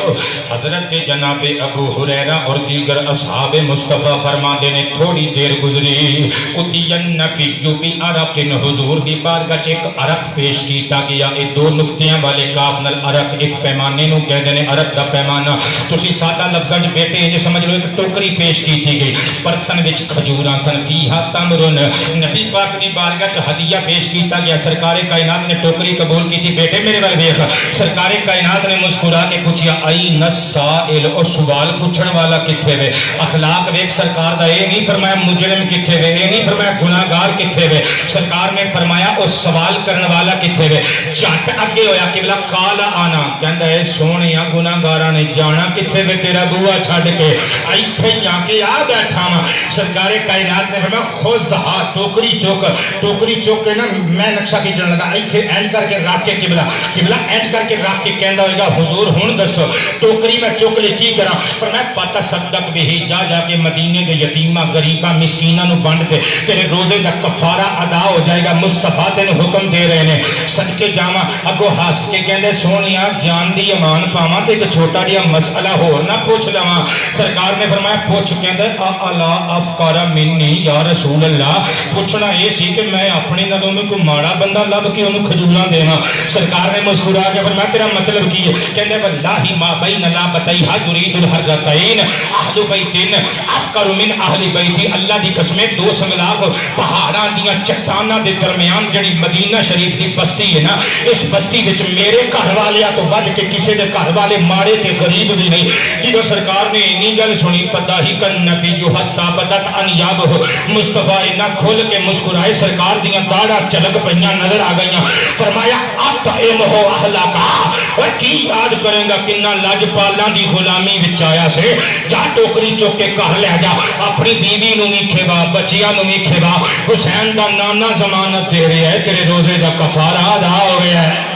[SPEAKER 3] حضرت جناب ابو ہریرہ اور دیگر اصحاب مصطفیٰ فرما دینے تھوڑی دیر گزری. اتین نبی بی عرقن حضور دی بارگاہ ایک عرق پیش کیتا گیا. اے دو نکتیاں والے کاف نال عرق ایک پیمانے نو کہہ دینے عرق دا پیمانہ. تسی سادہ لفظاں بیٹے یہ سمجھ لو ایک ٹوکری پیش کیتی گئی. برتن وچ کھجوراں سن فیہا تمرن. نبی پاک دی بارگاہ ہدیہ پیش کیتا گیا. سرکار کائنات نے ٹوکری قبول کی تھی. بیٹے میرے ول ویکھ. سرکار کائنات نے مسکرا کے پوچھیا این السائل, او سوال پوچھن والا کتھے وے. اخلاق ویکھ سرکار دا. اے نہیں فرمایا مجرم کتھے وے, اے نہیں فرمایا گناہگار کتھے وے. سرکار نے فرمایا او سوال کرن والا کتھے وے. جٹ اگے ہویا قبلہ قال انا, کہندا اے سونیا گناہگاراں نے جانا کتھے وے تیرا بوا چھڈ کے, ایتھے آ کے آ بیٹھا وا. سرکار کائنات نے فرمایا خذھا, ٹوکری چوک. ٹوکری چوک کے نا میں نقشہ کھینچن لگا. ایتھے اینڈ کر کے رکھ کے قبلہ اینڈ کر کے رکھ کے کہندا ہوئے گا حضور ہن دسو ٹوکری میں چوک لی کی کراں. فرمایا فتصدق به, جا کے مدینے دے یتیماں غریباں مسکیناں نو بانٹ دے, تیرے روزے دا کفارہ ادا ہو جائے گا. مصطفیٰ تینوں حکم دے رہے نے صدقے جاواں. اگو ہس کے کہندے سونیا جان دی امان پاواں تے ایک چھوٹا جہا مسئلہ ہور نہ پوچھ لواں. سرکار نے فرمایا پوچھ. کہندا الا افکار منی یا رسول اللہ, پوچھنا یہ سی کہ میں اپنے نالوں میں کوئی ماڑا بندہ لب کے انہوں کھجوراں دینا. سرکار نے مسکرا کے فرمایا تیرا مطلب کی ہے. کہندے واللہ ما بین لابتیھا یرید الحرتین اہل بیت افکر من اہل بیت. اللہ دی قسمیں دو سنگلاخ پہاڑاں دیاں چٹاناں دے درمیان جڑی مدینہ شریف دی بستی ہے نا, اس بستی وچ میرے گھر والیاں تو ود کے کسی دے گھر والے ماڑے تے غریب بھی نہیں. جدوں سرکار نے اینی گل سنی فضاحک النبی حتی بدت انیابہ, مصطفیٰ اینا کھول کے مسکرائے. سرکار دیاں داڑھاں چلک پئیاں نظر آ گئیاں. فرمایا اطعمہ اہلکا, وہ کی یاد کریں گا کنہ لاجپالاں دی غلامی وچ آیا سے. جا ٹوکری چوک کے گھر لے جا, اپنی بیوی نو بھی کھوا, بچیاں نو بھی کھوا. حسین دا نانا ضمانت دے رہا ہے, تیرے روزے دا کفارہ ادا ہو گیا ہے.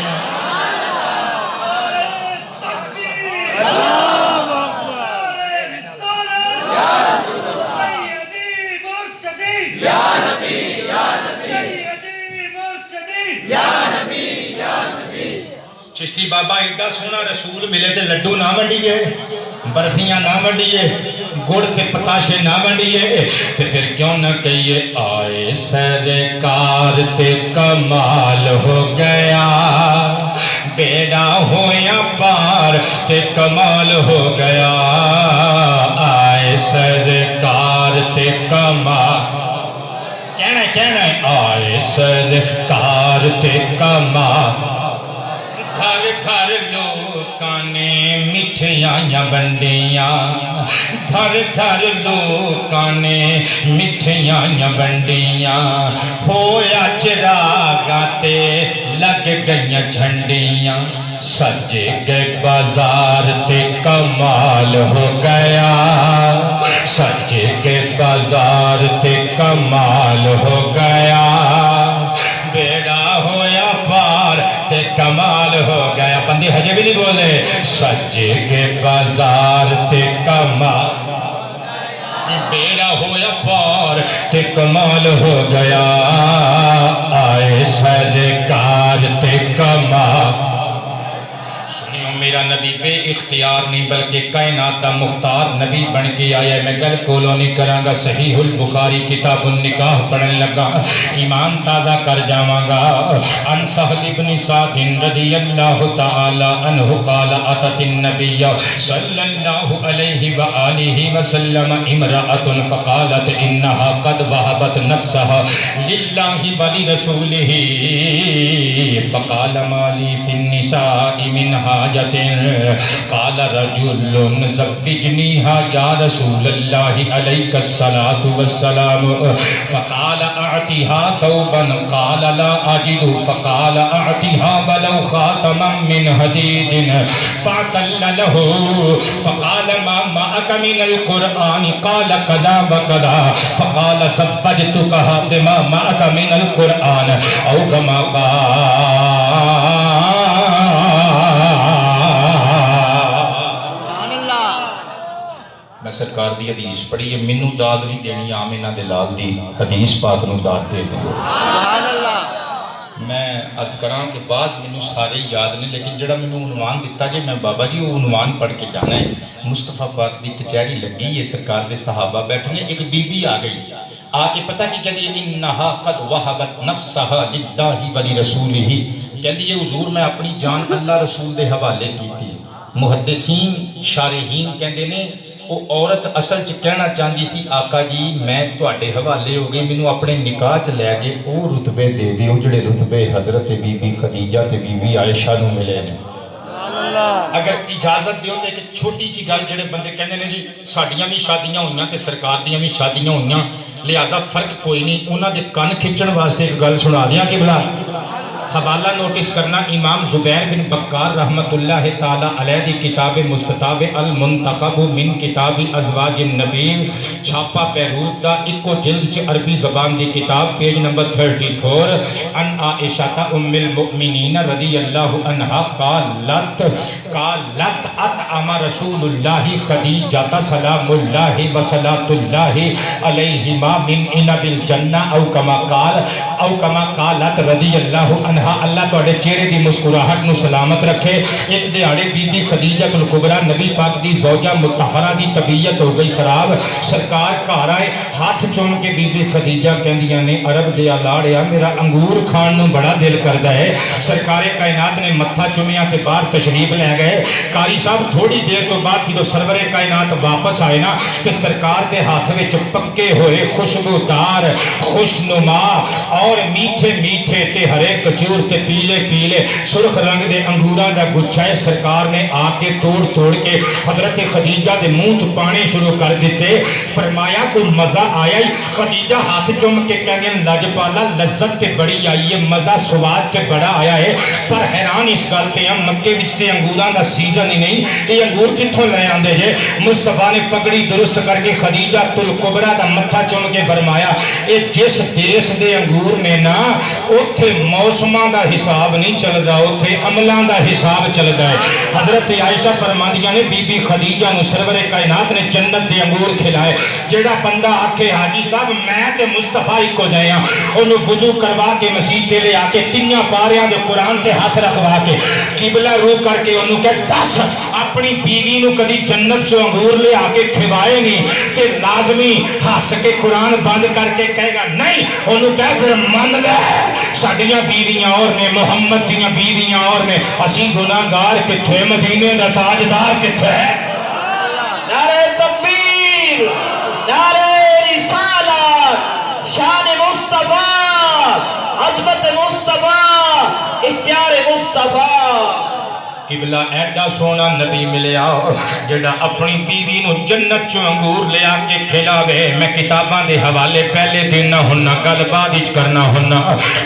[SPEAKER 3] چشتی بابا ایڈا سونا رسول ملے تے لڈو نہ ونڈیے, برفیاں نہ ونڈیے, گڑ تے پتاشے نہ ونڈیے, تے پھر کیوں نہ کہیے آئے سرکار تے کمال ہو گیا, بیڑا ہویا پار تے کمال ہو گیا. آئے سرکار تے کمال, کہنا ہے آئے سرکار تے کمال. گھر گھر لوکاں نے مٹھیاں ونڈیاں, گھر گھر لوکاں نے مٹھیاں ونڈیاں. ہویا چراغاں تے لگ گئیاں جھنڈیاں, سجے گئے بازار تے کمال ہو گیا. سجے گئے بازار تے کمال ہو گیا. بیڑا ہویا پار تے کمال ہو گیا. بندے ہجے بھی نہیں بولے. سجے گئے بازار تے کمال, بیڑا ہویا پار تے کمال ہو گیا. آئے سرکار تے کمال. میرا نبی بے اختیار نہیں بلکہ کائنات دا مختار نبی بن کے آیا ہے. میں گل کولو نہیں کراں گا, صحیح البخاری کتاب النکاح پڑھن لگا, ایمان تازہ کر جاواں گا. ان سہل بن سعد رضی اللہ تعالی عنہ قال اتت النبی صلی اللہ علیہ وآلہ وسلم امرأة فقالت انها قد وهبت نفسها للہ ولرسولہ فقال ما لی فی النساء من حاجت. قال رجل زوجنیها یا رسول اللہ علیک الصلاة والسلام. فقال اعطیها ثوبا قال لا اجد. فقال اعطیها ولو خاتما من حدید فاعتل له. فقال ما معك من القرآن قال كذا وكذا. فقال زوجتكها بما معك من القرآن او كما قال. میں سرکار دی حدیث پڑھی ہے, منو داد نہیں دینی, آمینہ دلال دی حدیث پاک نو داد دے دیں. میں عرض کراں کہ بعض مینوں سارے یاد نے لیکن جڑا مینوں عنوان دیتا جے میں بابا جی وہ عنوان پڑھ کے جانا ہے. مصطفیٰ پاک دی کچہری لگی ہے، سرکار دے صحابہ بیٹھے ہیں، ایک بی بی آ گئی، آ کے پتہ کی کہہ دی انہا قد وہبت نفسہا للہ ولرسولہ، کہہ دی یہ حضور میں اپنی جان اللہ رسول دے حوالے کی تھی. محدثین شارحین کہندے نے وہ عورت اصل چ کہنا چاہتی سی آقا جی میں تواڈے حوالے ہو گئی، مینوں اپنے نکاح چ لے گئے وہ رتبے دے دیو جڑے رتبے حضرت بی بی خدیجہ تے بی بی عائشہ نو ملے نے. اگر اجازت دیو تے ایک چھوٹی جی گل جڑے بندے کہندے نے جی ساڈیاں بھی شادیاں ہوئیاں تے سرکار دیاں بھی شادیاں ہوئیاں لہذا فرق کوئی نہیں، انہاں دے کن کھچن واسطے ایک گل سنا دیاں کہ بلا حوالہ نوٹس کرنا امام زبیر بن بکار رحمت اللہ تعالی علیہ دی کتاب مستطاب المنتخب من کتاب ازواج النبی چھاپا بیروت دا اکو جلد چ عربی زبان دی کتاب پیج نمبر 34 ان عائشہ ام المؤمنین رضی اللہ عنہا قالت اطعم رسول اللہ خدیجہ سلام اللہ وصلاۃ اللہ علیہما من عنب الجنہ او کما قالت رضی اللہ عنہ. اللہ توڑے چہرے دی مسکراہٹ نو سلامت رکھے. ایک دیاڑے بی بی خدیجہ الکبریٰ نبی پاک دی زوجہ مطہرہ دی طبیعت ہو گئی خراب، سرکار گھر آئے ہاتھ چوم کے بی بی خدیجہ کہندیاں نے عرب دیا لاڑیا میرا انگور کھان نو بڑا دل کردا ہے. سرکار کائنات نے متھا چومیا تے باہر تشریف لے گئے. قاری صاحب تھوڑی دیر تو بعد جدوں سرور کائنات واپس آئے نا تے سرکار دے ہاتھ وچ پکے ہوئے خوشبودار خوشنما اور میٹھے میٹھے تے ہرے کچور تے پیلے پیلے سرخ رنگ دے انگوراں دا گچھا ہے. سرکار نے آ کے توڑ کے حضرت خدیجہ دے منہ چ پانی شروع کر دیتے. فرمایا کوئی مزہ آیا ہی؟ خدیجہ ہاتھ چوم کے کہنے لجپالا لذت تے بڑی آئی ہے، مزہ سواد تے بڑا آیا ہے، پر حیران اس گل تے ہم مکے وچ تے انگوراں دا سیزن ہی نہیں، یہ انگور کتھوں لے آندے جے؟ مصطفیٰ نے پگڑی درست کر کے خدیجہ الکبریٰ دا متھا چوم کے فرمایا اے جس دیس دے انگور نے نا اوتھے موسماں دا حساب نہیں چلدا، اوتھے عملاں دا حساب چلدا ہے. حضرت عائشہ فرماندیاں نے بی بی خدیجہ نو سرور کائنات نے جنت دے انگور کھلائے. جیڑا بندہ آکھے حاجی صاحب میں تے مصطفیٰ کو جائیاں انہوں وضو کروا کے مسیح تے لے آ کے تینیاں پاریاں دے قرآن تے ہاتھ رکھوا کے قبلہ رو کر کے انہوں کہ دس اپنی بیوی نو کدی جنت چو انگور لے آ کے کھوائے نہیں کہ لازمی ہس کے قرآن بند کر کے کہے گا نہیں. انہوں کہ پھر من لے ساڈیاں بیویاں اور نے محمد دیاں بیویاں اور نے اسی گناہگار کتھے مدینے دا تاجدار کتھے ہے.
[SPEAKER 2] نعرہ تکبیر، نعرہ رسالت، شان مصطفیٰ، عظمت مصطفیٰ، اختیار مصطفیٰ.
[SPEAKER 3] قبلہ ایڈا سونا نبی ملیا جڑا اپنی بیوی نو جنت چو انگور لے آ کے کھلاوے. میں کتاباں دے حوالے پہلے دن نہ ہونا گل بعد وچ کرنا ہونا.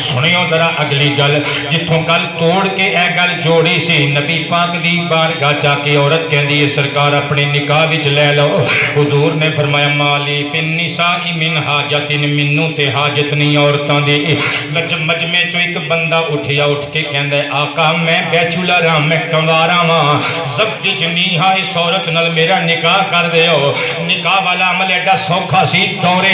[SPEAKER 3] سنیو ذرا اگلی گل جتھوں گل توڑ کے اے گل جوڑی سی. نبی پاک دی بارگاہ جا کے عورت کہندی ہے سرکار اپنے نکاح وچ لے لو. حضور نے فرمایا مالی فی النساء من حاجت، مینوں تے حاجت نہیں عورتاں دی. مجمع چو ایک بندہ اٹھیا اٹھ کے کہندا ہے آقا میں بیچولر ہاں، میں کنوارا ماں، زوجنیہا اس عورت نال میرا نکاح کر دے ہو. نکاح والا عمل ایڈا سوکھا سی دور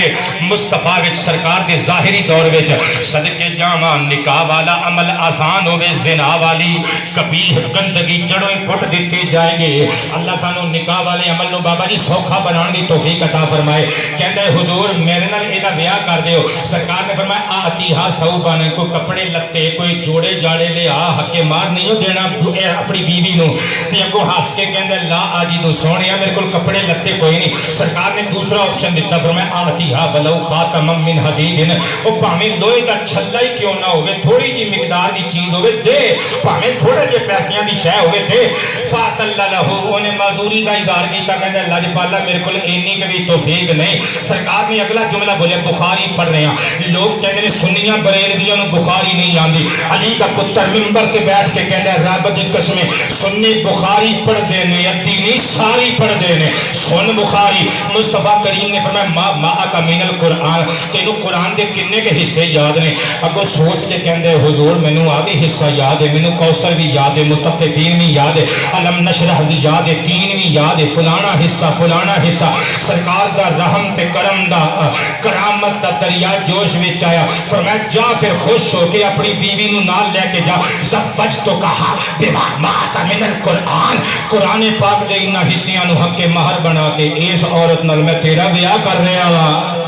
[SPEAKER 3] مصطفیٰ وچ سرکار دے ظاہری دور وچ صدقے جاواں نکاح والا عمل آسان ہوئے، زنا والی قبیح گندگی جڑوں پھٹ دیتی جائے گی. اللہ سانو نکاح والے عمل نو بابا جی سوکھا بنان دی توفیق عطا فرمائے. کہندا ہے حضور میرے نال اے دا بیاہ کر دیو. سرکار نے فرمایا آتیہا ثوبان، کوئی کپڑے لتے کوئی جوڑے جاڑے لے آ، حق مار نہیں ہو دینا اپنی بیوی نو. تے اگوں ہس کے کہندا لا آجی سونیا میرے کول کپڑے لتے کوئی نہیں. سرکار نے دوسرا آپشن دیتا فرمایا آتیہا ولو خاتم من حدید، او بھاویں لوہے دا چھلا ہی کیوں نہ ہوے، تھوڑی جی مقدار دی چیز ہوے دے، بھاویں تھوڑے جے پیسیاں دی شے ہوے دے. فاتل لہو، اونے معذوری دا اظہار کیتا کہندا لاجپالا میرے کول اینی کبھی توفیق نہیں. سرکار نے اگلا جملہ بولے بخاری پڑھ رہے ہیں. لوگ کہندے نے سنیاں بریلویاں نو بخاری نہیں آندی. علی دا پتر منبر تے بیٹھ کے کہندا رب دی قسم میں سنی بخاری پڑھ دینے ادی نہیں ساری پڑھ دینے سن بخاری مصطفیٰ کریم نے فرمایا ما کا من القرآن تینو قرآن دے کنے کے حصے یاد نے اگو سوچ کے کہندے حضور مینوں آ بھی حصہ یاد ہے مینوں کوثر بھی یاد ہے متففین بھی یاد ہے علم نشرح بھی یاد ہے تین بھی یاد ہے فلانا حصہ سرکار دا رحم تے کرم دا کرامت دا دریا جوش وچ آیا فرمایا جا پھر خوش ہو کے اپنی بیوی نو نال لے کے جا زفج تو کہا بما معک من القرآن قرآن پاک دے انہاں حصیاں نو حق مہر بنا کے اس عورت نال میں تیرا بیاہ کر رہا ہاں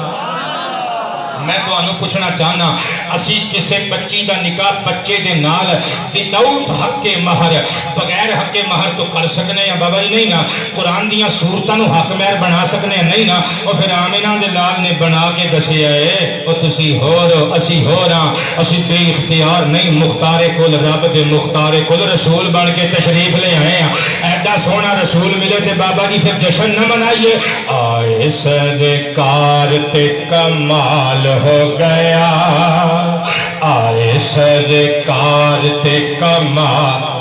[SPEAKER 3] میں تو انہوں پوچھنا چاہنا اسی کسے بچی دا نکاح بچے دے نال وداؤٹ حق مہر بغیر حق مہر تو کر سکنے ہیں بابا جی نہیں نا قرآن دیاں صورتاں نو حق مہر بنا سکنے ہیں نہیں نا اور پھر آمینہ دے لال نے بنا کے دسے آئے اور تسی ہو رہو اسی ہو رہا اسی بے اختیار نہیں مختار کل رب دے مختار کل رسول بن کے تشریف لے آئے ہیں ایڈا سونا رسول ملے تے بابا جی پھر جشن نہ منائیے آئے سرکار تے کمال ہو گیا آئے سرکار تے کمال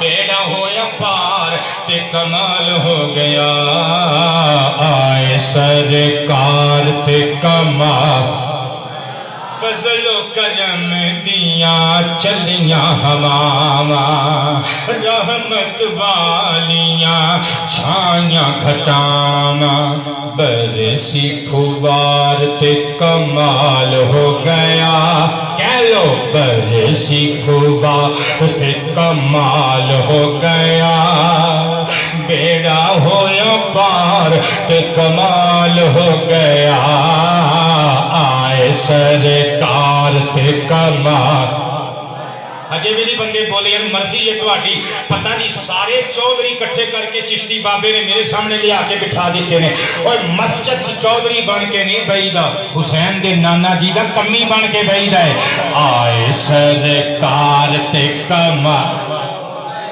[SPEAKER 3] بیڑا ہویا پار تے کمال ہو گیا آئے سرکار تے کمال فضل و کرم دیاں چلیاں ہواما رحمت والیاں چھائیاں گھٹاما برسی کھوار تے کمال ہو گیا کہہ لو برسی کھوار تے کمال ہو گیا بیڑا ہویا پار تے کمال ہو گیا آئے سرکار تے کمال اجے بھی نہیں بندے بولے یار مرضی یہ تواڈی پتہ نہیں سارے چودھری کٹھے کر کے چشتی بابے نے میرے سامنے لے آ کے بٹھا دیتے نے اور مسجد چودھری بن کے نہیں بیدا حسین دے نانا جی دا کمی بن کے بیدا ہے آئے سرکار تے کمال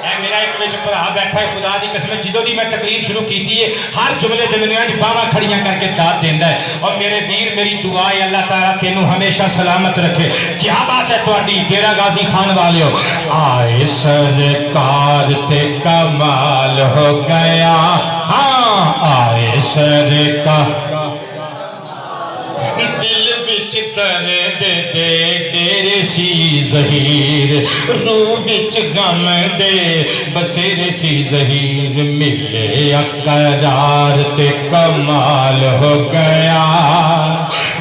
[SPEAKER 3] اے میرا ایک وچ بھرا بیٹھا ہے خدا دی قسم جدوں دی میں تقریر شروع کیتی ہے ہر جملے دے میں اج باواں کھڑیاں کر کے داد دیندا ہے اور میرے ویر میری دعا ہے اللہ تعالیٰ تینوں ہمیشہ سلامت رکھے کیا بات ہے تہاڈی ڈیرہ غازی خان والیو آئے سرکار تے کمال ہو گیا ہاں آئے سرکار دل وچ درد دے ڈیر سی ظہیر روح وچ غم دے بسیر سی ظہیر ملے اقرار تے کمال ہو گیا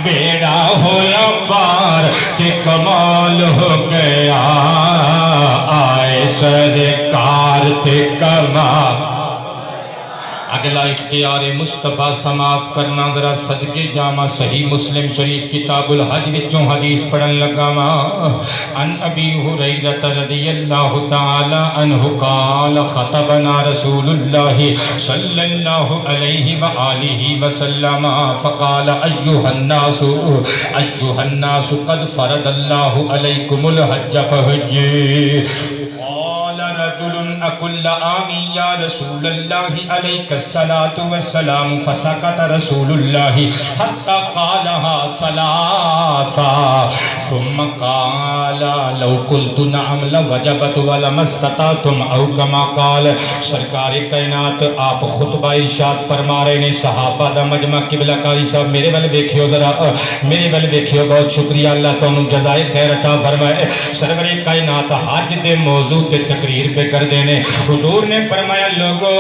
[SPEAKER 3] بیڑا ہویا پار تے کمال ہو گیا آئے سرکار تے کمال اگلا اختیار مصطفیٰ سماعت کرنا ذرا صدقے جامع صحیح مسلم شریف کتاب الحج وچوں حدیث پڑھن لگا ان ابی ہریرہ رضی اللہ تعالی عنہ قال خطبنا رسول اللہ صلی اللہ علیہ وآلہ وسلم فقال ایہا الناس قد فرض اللہ علیکم الحج فحجوا رجل اقل آمین یا رسول اللہ علیک الصلاة والسلام فسکت رسول اللہ حتی قالها ثلاثا ثم قال لو قلت نعم لوجبت ولم استطعتم او کما قال سرکار کائنات آپ خطبہ ارشاد فرما رہے ہیں صحابہ دا مجمع قبلہ کاری صاحب میرے والے دیکھیو ذرا میرے والے دیکھیو بہت شکریہ اللہ تو انہوں جزائے خیر عطا فرمائے سرور کائنات حج دے موضوع تے تقریر پہ کر دینے حضور نے فرمایا لوگو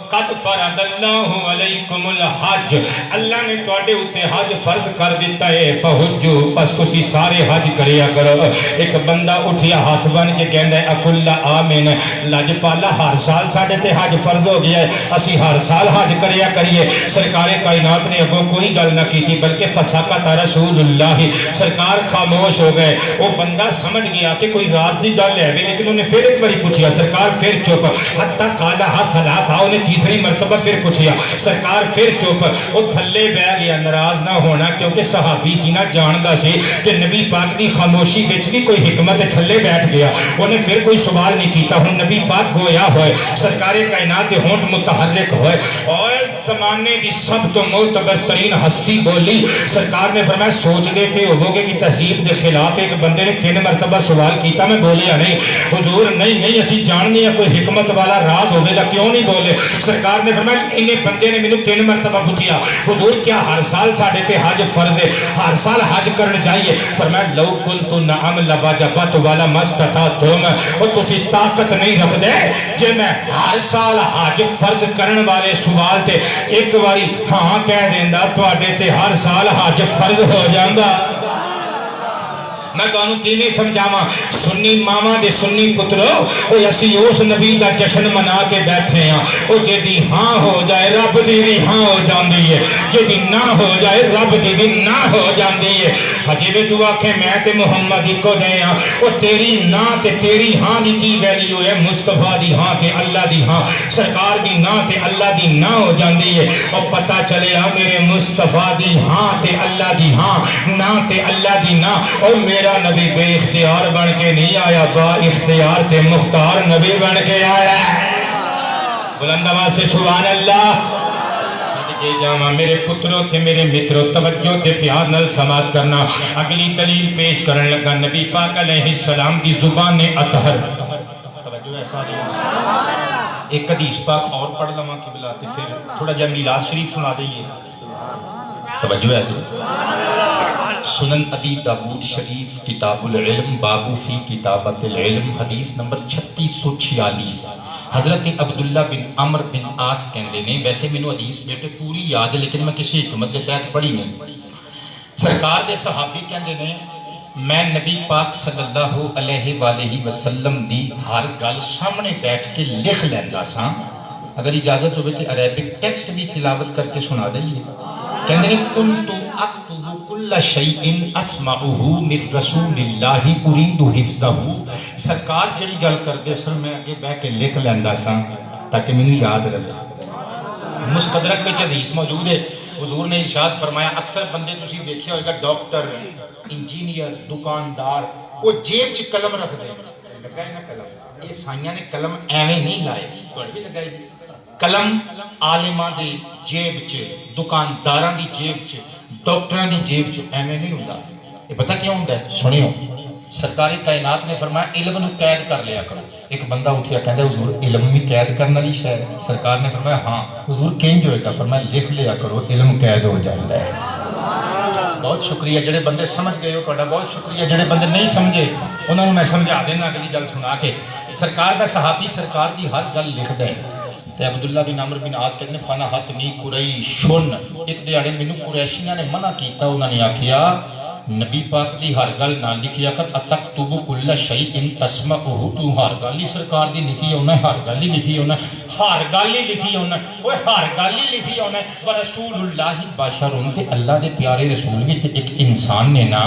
[SPEAKER 3] قد فرض اللہ علیکم الحج اللہ نے تواڈے اوتے حج فرض کر دیتا ہے فحجو بس تسی سارے حج کریا کرو ایک بندہ اٹھیا ہاتھ بن کے کہندا ہے اکل آمین لج پالا ہر سال ساڈے تے حج فرض ہو گیا ہے اسی ہر سال حج کریا کریے سرکار کائنات نے اگوں کوئی گل نہ کیتی بلکہ فسکت رسول اللہ سرکار خاموش ہو گئے وہ بندہ سمجھ گیا کہ کوئی راز دی گل ہے لیکن انہوں نے پھر ایک باری پوچھیا سرکار پھر چپ حتی قالها ثلاثا انہیں تیسری مرتبہ پھر پوچھیا سرکار پھر چپ وہ تھلے بہ گیا ناراض نہ ہونا کیونکہ صحابی سی نہ جاندا سی کہ نبی پاک دی خاموشی وچ بھی کوئی حکمت تھلے بیٹھ گیا انہیں پھر کوئی سوال نہیں کیتا ہن نبی پاک گویا ہوئے سرکار کائنات دے ہونٹ متحرک ہوئے اور زمانے دی سب تو معتبر ترین ہستی بولی. سرکار نے فرمایا سوچ دے پہ ہوگے کہ تہذیب دے خلاف ایک بندے نے 3 مرتبہ سوال کیتا میں بولیا نہیں. حضور نہیں اسی جاننی ہے کوئی حکمت والا راز ہوگے گا کیوں نہیں بولے. سرکار نے فرمایا انہیں بندے نے مینوں 3 مرتبہ پوچھیا حضور کیا ہر سال ساڈے تے حج فرض ہے, ہر سال حج کرن جائیے. فرمایا لو کنت نعم لواجبت والا مستطعتم, او تسی طاقت نہیں رکھ دے جے میں ہر سال حج فرض کرن والے سوال تے ایک واری ہاں کہہ دیندا تواڈے تے ہر سال حج فرض ہو جاندا. میں تانوں کی نہیں سمجھاواں سنی ماما دے سنی پترو او اسی اس نبی دا جشن منا کے بیٹھے ہیں او جدی ہاں ہو جائے رب دی بھی ہاں ہو جاندی ہے, جدی نہ ہو جائے رب دی بھی نہ ہو جاندی ہے. ہجے وی تو آکھے میں تے محمد اکو دے ہاں او تیری نہ تے تیری ہاں دی کی ویلیو ہے. مصطفیٰ دی ہاں تے اللہ دی ہاں, سرکار دی نہ تے اللہ دی نہ ہو جاندی ہے. او پتہ چلے میرے مصطفیٰ دی ہاں تے اللہ دی ہاں, نہ تے اللہ دی نہ. او میرا نبی بے اختیار بن کے نہیں آیا, با اختیار تے مختار نبی بن کے آیا. بلند آواز سے سبحان اللہ. صدقے جاواں میرے پتروں تے میرے متروں توجہ تے پیار نال سماعت کرنا. اگلی دلیل پیش کرن لگا نبی پاک علیہ السلام کی زبان اطہر. توجہ ہے ساری. ایک حدیث پاک اور پڑھ لواں قبلہ تے پھر تھوڑا جا میلاد شریف سنا دئیے. توجہ ہے سنن ابی داؤد شریف کتاب العلم باب فی کتابت العلم حدیث نمبر 3646. حضرت عبداللہ بن عمر بن عاص کہندے نے, ویسے مینوں حدیث بیٹے پوری یاد ہے لیکن میں کسی حکمت کے تحت پڑھی نہیں. سرکار دے صحابی کہندے نے میں نبی پاک صلی اللہ علیہ وآلہ وسلم دی ہر گل سامنے بیٹھ کے لکھ لیندا ساں. اگر اجازت ہوئے تو عربک ٹیکسٹ بھی تلاوت کر کے سنا دئیے. کہندے نے کنت اکتب کل شیء اسمعہ من رسول اللہ ارید حفظہ. سرکار جڑی گل کردے سن میں اگے بیٹھ کے لکھ لیندا ساں تاکہ مینوں یاد رہے. مستدرک وچ حدیث موجود ہے. حضور نے ارشاد فرمایا اکثر بندے تسی ویکھیا ہوئے گا ڈاکٹر انجینئر دکاندار وہ جیب چ قلم رکھ دے لگا ہے نا قلم. یہ سائیاں نے قلم ایویں نہیں لائے تواڈے بھی لگائی جی. قلم عالماں دی جیب چ, دکانداراں دی جیب چ, ڈاکٹراں دی جیب چ ایویں نہیں ہوندا. یہ پتہ کیوں ہوندا ہے؟ سنیو. سرکاری کائنات نے فرمایا علم نو قید کر لیا کرو. ایک بندہ اٹھیا کہندا حضور علم بھی قید کرنے والی شے ہے. سرکار نے فرمایا ہاں. حضور کینج ہوئے گا؟ فرمایا لکھ لیا کرو علم قید ہو جاندا ہے. بہت شکریہ جڑے بندے سمجھ گئے ہو تہاڈا بہت شکریہ. جڑے بندے نہیں سمجھے انہاں نوں میں سمجھا دینا اگلی گل سنا کے. سرکار دا صحابی سرکار دی ہر گل لکھدا ہے. تے عبداللہ بن عمر بن عاص کہتے ہیں فنحتنی قریشن. ایک دیہاڑے مینوں قریشیاں نے منع کیتا. انہوں نے آکھیا نبی پاک دی ہر گل نہ لکھیا کر. اتکتب کل شیء تسمعہ. تو ہر گل ہی سرکار دی لکھی ہونا, ہر گل ہی لکھی ہونا, ہر گل ہی لکھی ہونا, اوے ہر گل ہی لکھی ہونا. ورسول اللہ بشر. تے اللہ دے پیارے رسول بھی تے ایک انسان نے نا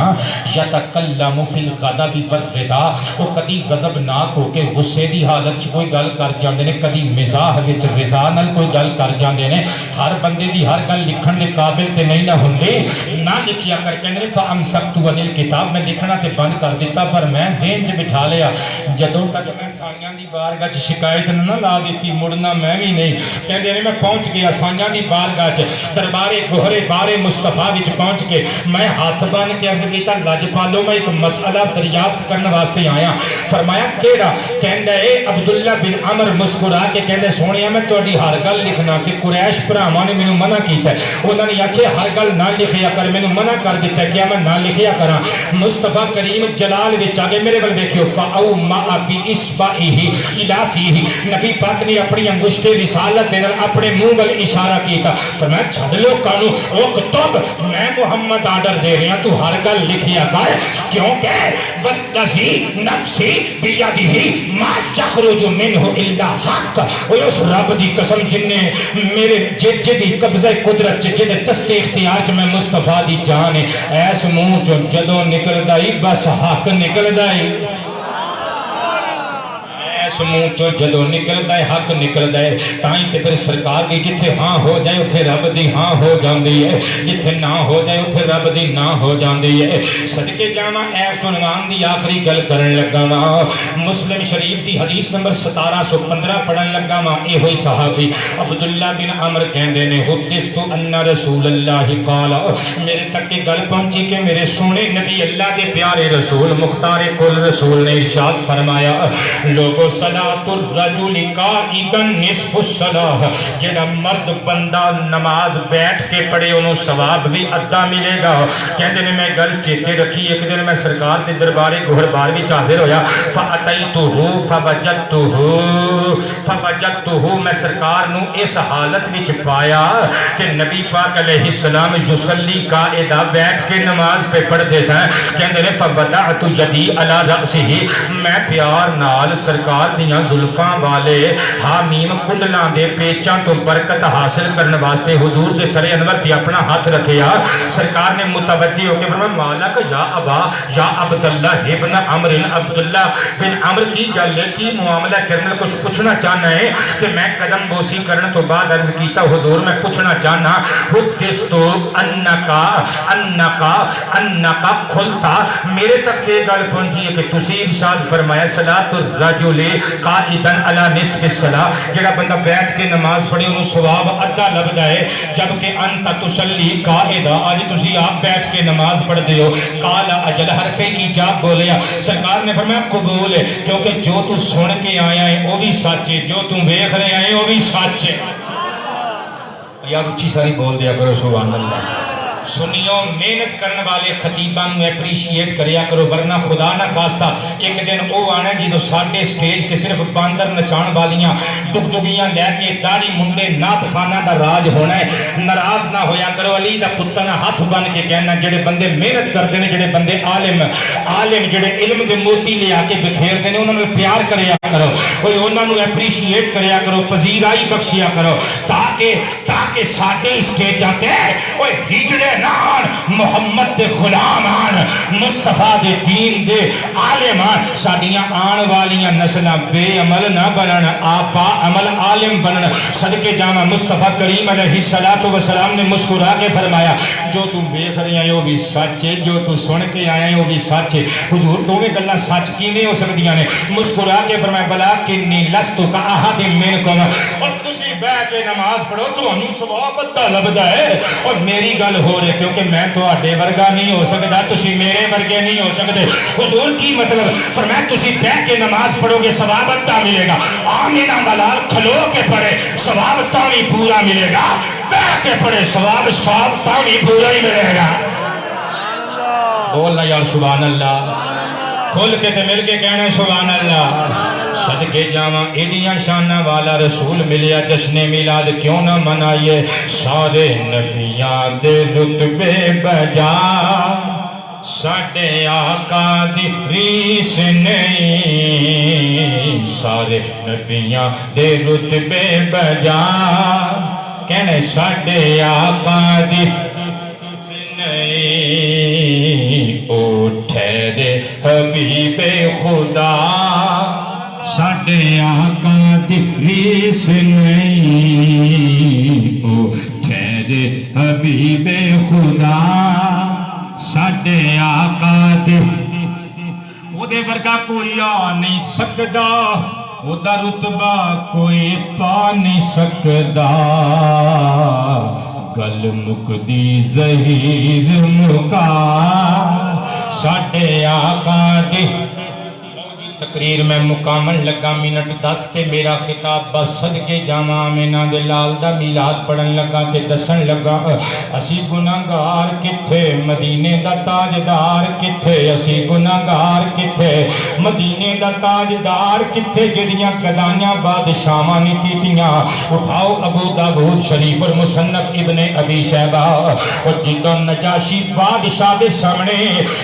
[SPEAKER 3] یتکلم فی الغضب والرضا. وہ کدی غضبناک ہو کے غصے دی حالت چ کوئی گل کر جاندے نے, کدی مزاح وچ رضا نال کوئی گل کر جاندے نے. ہر بندے دی ہر گل لکھن دے قابل تے نہیں نہ ہوندے. نہ لکھیا کر کہندے فامسکت عن الکتاب. میں لکھنا تے بند کر دیتا پر میں ذہن چ بٹھا لیا جدوں تک میں سائیاں دی بارگاہ چ شکایت نہ لا دیتی مڑنا میں بھی نہیں. کہندے نے میں پہنچ گیا سائیاں دی بارگاہ چ دربار گہرے بار مصطفیٰ وچ پہنچ کے میں ہاتھ بن کے عرض کیتا لاجپالو میں ایک مسئلہ دریافت کرنے واسطے آیا. فرمایا کیڑا؟ کہندا اے عبداللہ بن عمر مسکرا کے کہندے سونیا میں تہاڈی ہر گل لکھنا کہ قریش بھراواں نے مینوں منع کیتا ہے. انہاں نے آکھیا ہر گل نہ لکھیا کر, مینوں منع کر دتا ہے. کیا میں نہ لکھیا کراں؟ مصطفیٰ کریم جلال وچ آگے میرے ول ویکھیو فاوما باصبعہ الی فیہ. نبی پاک نے اپنی انگشت رسالت دے نال اپنے منہ ول اشارہ کیتا. فرمایا چھڈ لو کانوں اکتب, میں محمد آرڈر دے رہا تو ہر گل لکھیا کر کیونکہ والذی نفسی بیدہ ما یخرج منہ الا حق. اس رب دی قسم جن نے میرے جدی قبضہ قدرت جدے دست اختیار چ میں مصطفیٰ دی جان ہے ایس منہ چ جدوں نکلدا ہی بس حق نکلدا ہی. اس منہ چو جدو نکلدا ہے حق نکلدا ہے تائیں تے پھر سرکار دی جتھے ہاں ہو جائے اوتھے رب دی ہاں ہو جاندی ہے جتھے نہ ہو جائے اوتھے رب دی نہ ہو جاندی ہے صدقے جاواں ایس عنوان دی آخری گل کرن لگا وا مسلم شریف دی حدیث نمبر 1715 پڑھن لگا وا اے ہوئی صحابی عبداللہ بن عمر کہندے نے حدثت ان رسول اللہ قال میرے تک یہ گل پہنچی کہ میرے سونے نبی اللہ دے پیارے رسول مختار کل رسول نے ارشاد فرمایا لوگو صلاۃ الرجل قائدا نصف الصلاۃ جڑا مرد بندہ نماز بیٹھ کے پڑھے انہوں ثواب بھی ادا ملے گا کہندے نے میں گل چیتے رکھی ایک دن میں سرکار دے دربارے گھڑ بار وچ حاضر ہویا فاتیتہ فوجدتہ میں سرکار نو اس حالت وچ پایا کہ نبی پاک علیہ السلام یصلی قائدا بیٹھ کے نماز پہ پڑھتے سن کہندے نے فوضعت یدی علی رأسہ میں پیار نال سرکار دیاں زلفاں والے حامیم کنڈلاں دے پیچاں تو برکت حاصل کرنے واسطے حضور دے سر انور تے اپنا ہاتھ رکھیا سرکار نے متوجہ ہو کے فرمایا مالک یا ابا یا عبداللہ ابن عمر عبداللہ بن عمر کی گل کی معاملہ کرنے کچھ پوچھنا چاہنا ہے کہ میں قدم بوسی کرنے تو بعد عرض کیتا حضور میں پوچھنا چاہنا حدثتو انکا کھلتا میرے تک یہ گل پہنچی ہے کہ تسی ارشاد فرمایا صلاۃ الرجل قائدا علی نصف الصلاۃ جڑا بندہ بیٹھ کے نماز پڑھے انہوں ثواب ادا لبدا ہے جبکہ انت تصلی قائدا آج تسی آپ بیٹھ کے نماز پڑھ دیو قال اجل حرف ایجاب بولیا سرکار نے فرمایا قبول ہے کیونکہ جو تو سن کے آیا ہے وہ بھی سچ ہے جو تم دیکھ رہے آئے وہ بھی سچ ہے یار اچھی ساری بول دیا کرو سبحان اللہ سنیوں محنت کرنے والے خطیبان میں اپریشیٹ کریا کرو ورنہ خدا نہ خواستہ ایک دن او آنا جدو ساڑھے سٹیج کے صرف باندر نچان والیاں ڈگ ڈگیاں لے کے داڑھی منڈے نات خانہ دا راج ہونا ہے ناراض نہ ہویا کرو علی دا پتنا ہاتھ بن کے کہنا جڑے بندے محنت کرتے ہیں جڑے بندے عالم جڑے علم دے موتی لے آ کے بکھیر دے انہوں نے پیار کریا کرو کوئی انہوں نے اپریشیٹ کریا کرو پذیرائی بخشیا کرو تاکہ ساڑھے سٹیج جاتے ہیں اوہ ہجڑے نان محمد دے غلامان مصطفیٰ دے دین دے عالمان ساڑیاں آن والیاں نسلہ بے عمل نہ بنن آپا عمل عالم بنن صدقے جامع مصطفیٰ کریم علیہ السلام نے مسکرا کے فرمایا جو تم دیکھ رہے ہیں وہ بھی سچ ہے جو تو سن کے آئے ہیں وہ بھی سچ ہے حضور دوویں گلاں سچ کی نہیں ہو سکدیاں نے مسکرا کے فرمایا بلا کنی لست کا احد منکم اور تسی بیٹھ کے نماز پڑھو تو ہمیں ثواب ادا لبدا ہے اور میری گل ہو رہے کیونکہ میں تو آڈے ورگا نہیں ہو سکتا تسی میرے ورگے نہیں ہو سکتے حضور کی مطلب فرمایا تسی بیٹھ کے نماز پڑھو گے ثواب ادا ملے گا آمینہ ملال کھلو کے پڑھے ثواب تاوی پورا ملے گا بیٹھ کے پڑھے ثواب تاوی پورا ہی ملے گا بولنا یار سبحان اللہ کھل کے تے مل کے کہنا سبحان اللہ صدقے جاواں ایڈیاں شانہ والا رسول ملیا جشن میلاد کیوں نہ منائیے سارے نبیاں دے رتبے بجا ساڑھے آقا دی ریس نہیں سارے نبیاں دے رتبے بجا کہنے ساڑھے آقا دی ریس نہیں او ٹھہرے حبیب خدا ساڑھے آقا دی ریس نہیں او ٹھہرے حبیب خدا ساڑھے آقا دی او دے ورگا کوئی آ نہیں سکدا او دا رتبہ کوئی پا نہیں سکدا گل مکدی ظہیر مکا ساڑھے آقا دی تقریر میں مکامل لگا منٹ 10 تے میرا خطاب بس صدقے جامع آمینہ دے لال دا میلاد پڑھن لگا تے دسن لگا اسی گناہگار کتھے مدینے دا تاجدار کتھے اسی گناہگار کتھے مدینے دا تاجدار کتھے جڑیاں گدائیاں بادشاہاں نے کیتیاں اٹھاؤ ابو داود شریف اور مصنف ابن ابی شیبہ اور جدو نجاشی بادشاہ دے سامنے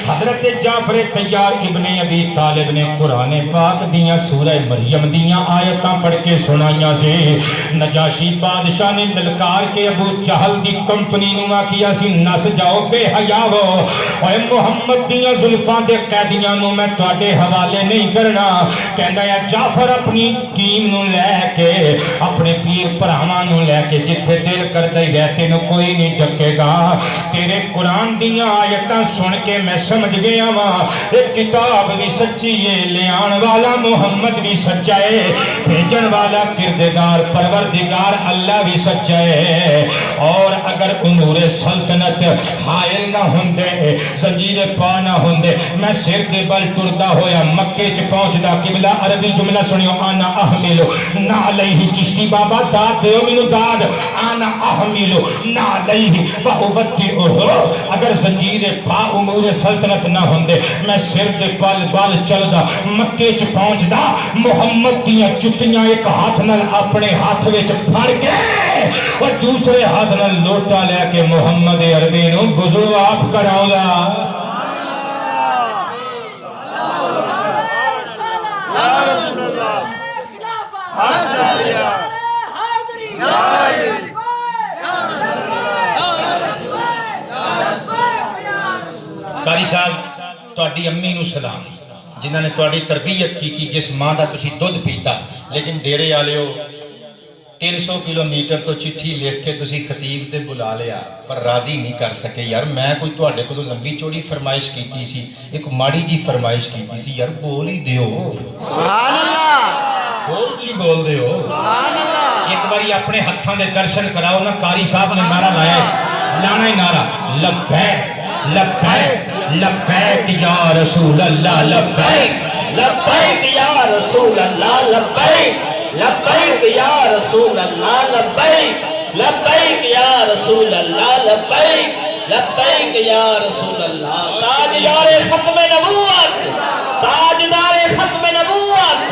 [SPEAKER 3] حضرت جعفر طیار ابن ابی طالب نے قرآن پاک دیاں سورہ مریم دیاں آیتاں پڑھ کے سنائیاں سے نجاشی بادشاہ نے للکار کے ابو جہل دی کمپنی نو کیا سی نس جاؤ بے حیاو اے محمد دیاں زلفاں دے قیدیاں نو میں تواڈے حوالے نہیں کرنا کہندا ہے جعفر اپنی ٹیم نو لے کے اپنے پیر بھراواں نو لے کے جتھے دل کردا ہی رہتے نو کوئی نہیں ڈکے گا تیرے قرآن دیاں آیتاں سن کے میں سمجھ گیا وا ایک کتاب بھی سچی ہے لے آن والا محمد بھی سچا ہے بھیجن والا کردگار پروردگار اللہ بھی سچا ہے اور اگر امور سلطنت حائل نہ ہوندے زنجیر پا نہ ہوندے میں سر دے بل ٹردا ہویا مکے چ پہنچدا قبلہ عربی جملہ سنیو انا احملو نہ علیہ چشتی بابا داد دیو مینوں داد انا احملو نہ علیہ وودعہ اگر زنجیر پا امور سلطنت نہ ہوندے میں سر دے بل بل چلدا مکے چ پہنچدا محمد دیاں جتیاں ایک ہاتھ نال اپنے ہاتھ وچ پھڑ کے اور دوسرے ہاتھ نال لوٹا لے کے محمد عربی نو وضو آپ کراؤں قاری صاحب تہاڈی امی نو سلام جنہاں نے تہاڈی تربیت کی جس ماں دا تسی دودھ پیتا لیکن ڈیرے والےو 300 کلومیٹر تو چٹھی لکھ کے تسی خطیب تے بلا لیا پر راضی نہیں کر سکے یار میں کوئی تہاڈے کولوں لمبی چوڑی فرمائش کیتی سی ایک ماڑی جی فرمائش کیتی سی یار بول ہی دیو سبحان اللہ بول چی بول دیو سبحان اللہ ایک باری اپنے ہتھاں دے درشن کراؤ نا قاری صاحب نے نعرہ لایا لانا ہی نعرہ لبیک لبیک لبیک یا رسول اللہ لبیک
[SPEAKER 2] لبیک یا رسول اللہ لبیک لبیک یا رسول اللہ لبیک لبیک یا رسول اللہ لبیک لبیک یا رسول اللہ تاجدار ختم نبوت تاجدار ختم نبوت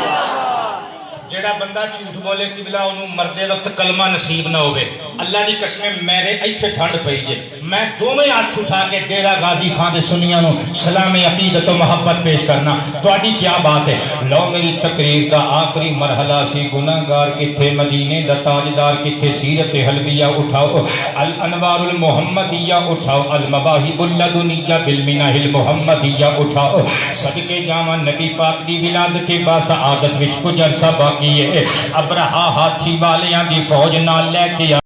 [SPEAKER 3] جیڑا بندہ جھوٹ بولے قبلہ انہوں مردے وقت کلمہ نصیب نہ ہوئے اللہ دی قسمیں میرے ایتھے ٹھنڈ پئی جے میں دوویں ہاتھ اٹھا کے ڈیرہ غازی خان دے سنیاں نو سلام عقیدت و محبت پیش کرنا تواڈی کیا بات ہے لو میری تقریر دا آخری مرحلہ سی گناہگار کتھے مدینے دا تاجدار کتھے سیرت حلبیہ اٹھاؤ الانوار المحمدیہ اٹھاؤ المواہب اللدنیہ بالمنہ المحمدیہ اٹھاؤ صدقے جاواں نبی پاک دی ولادت با سعادت وچ کچھ عرصہ باقی ہے ابرہا ہاتھی والیاں دی فوج نال لے کے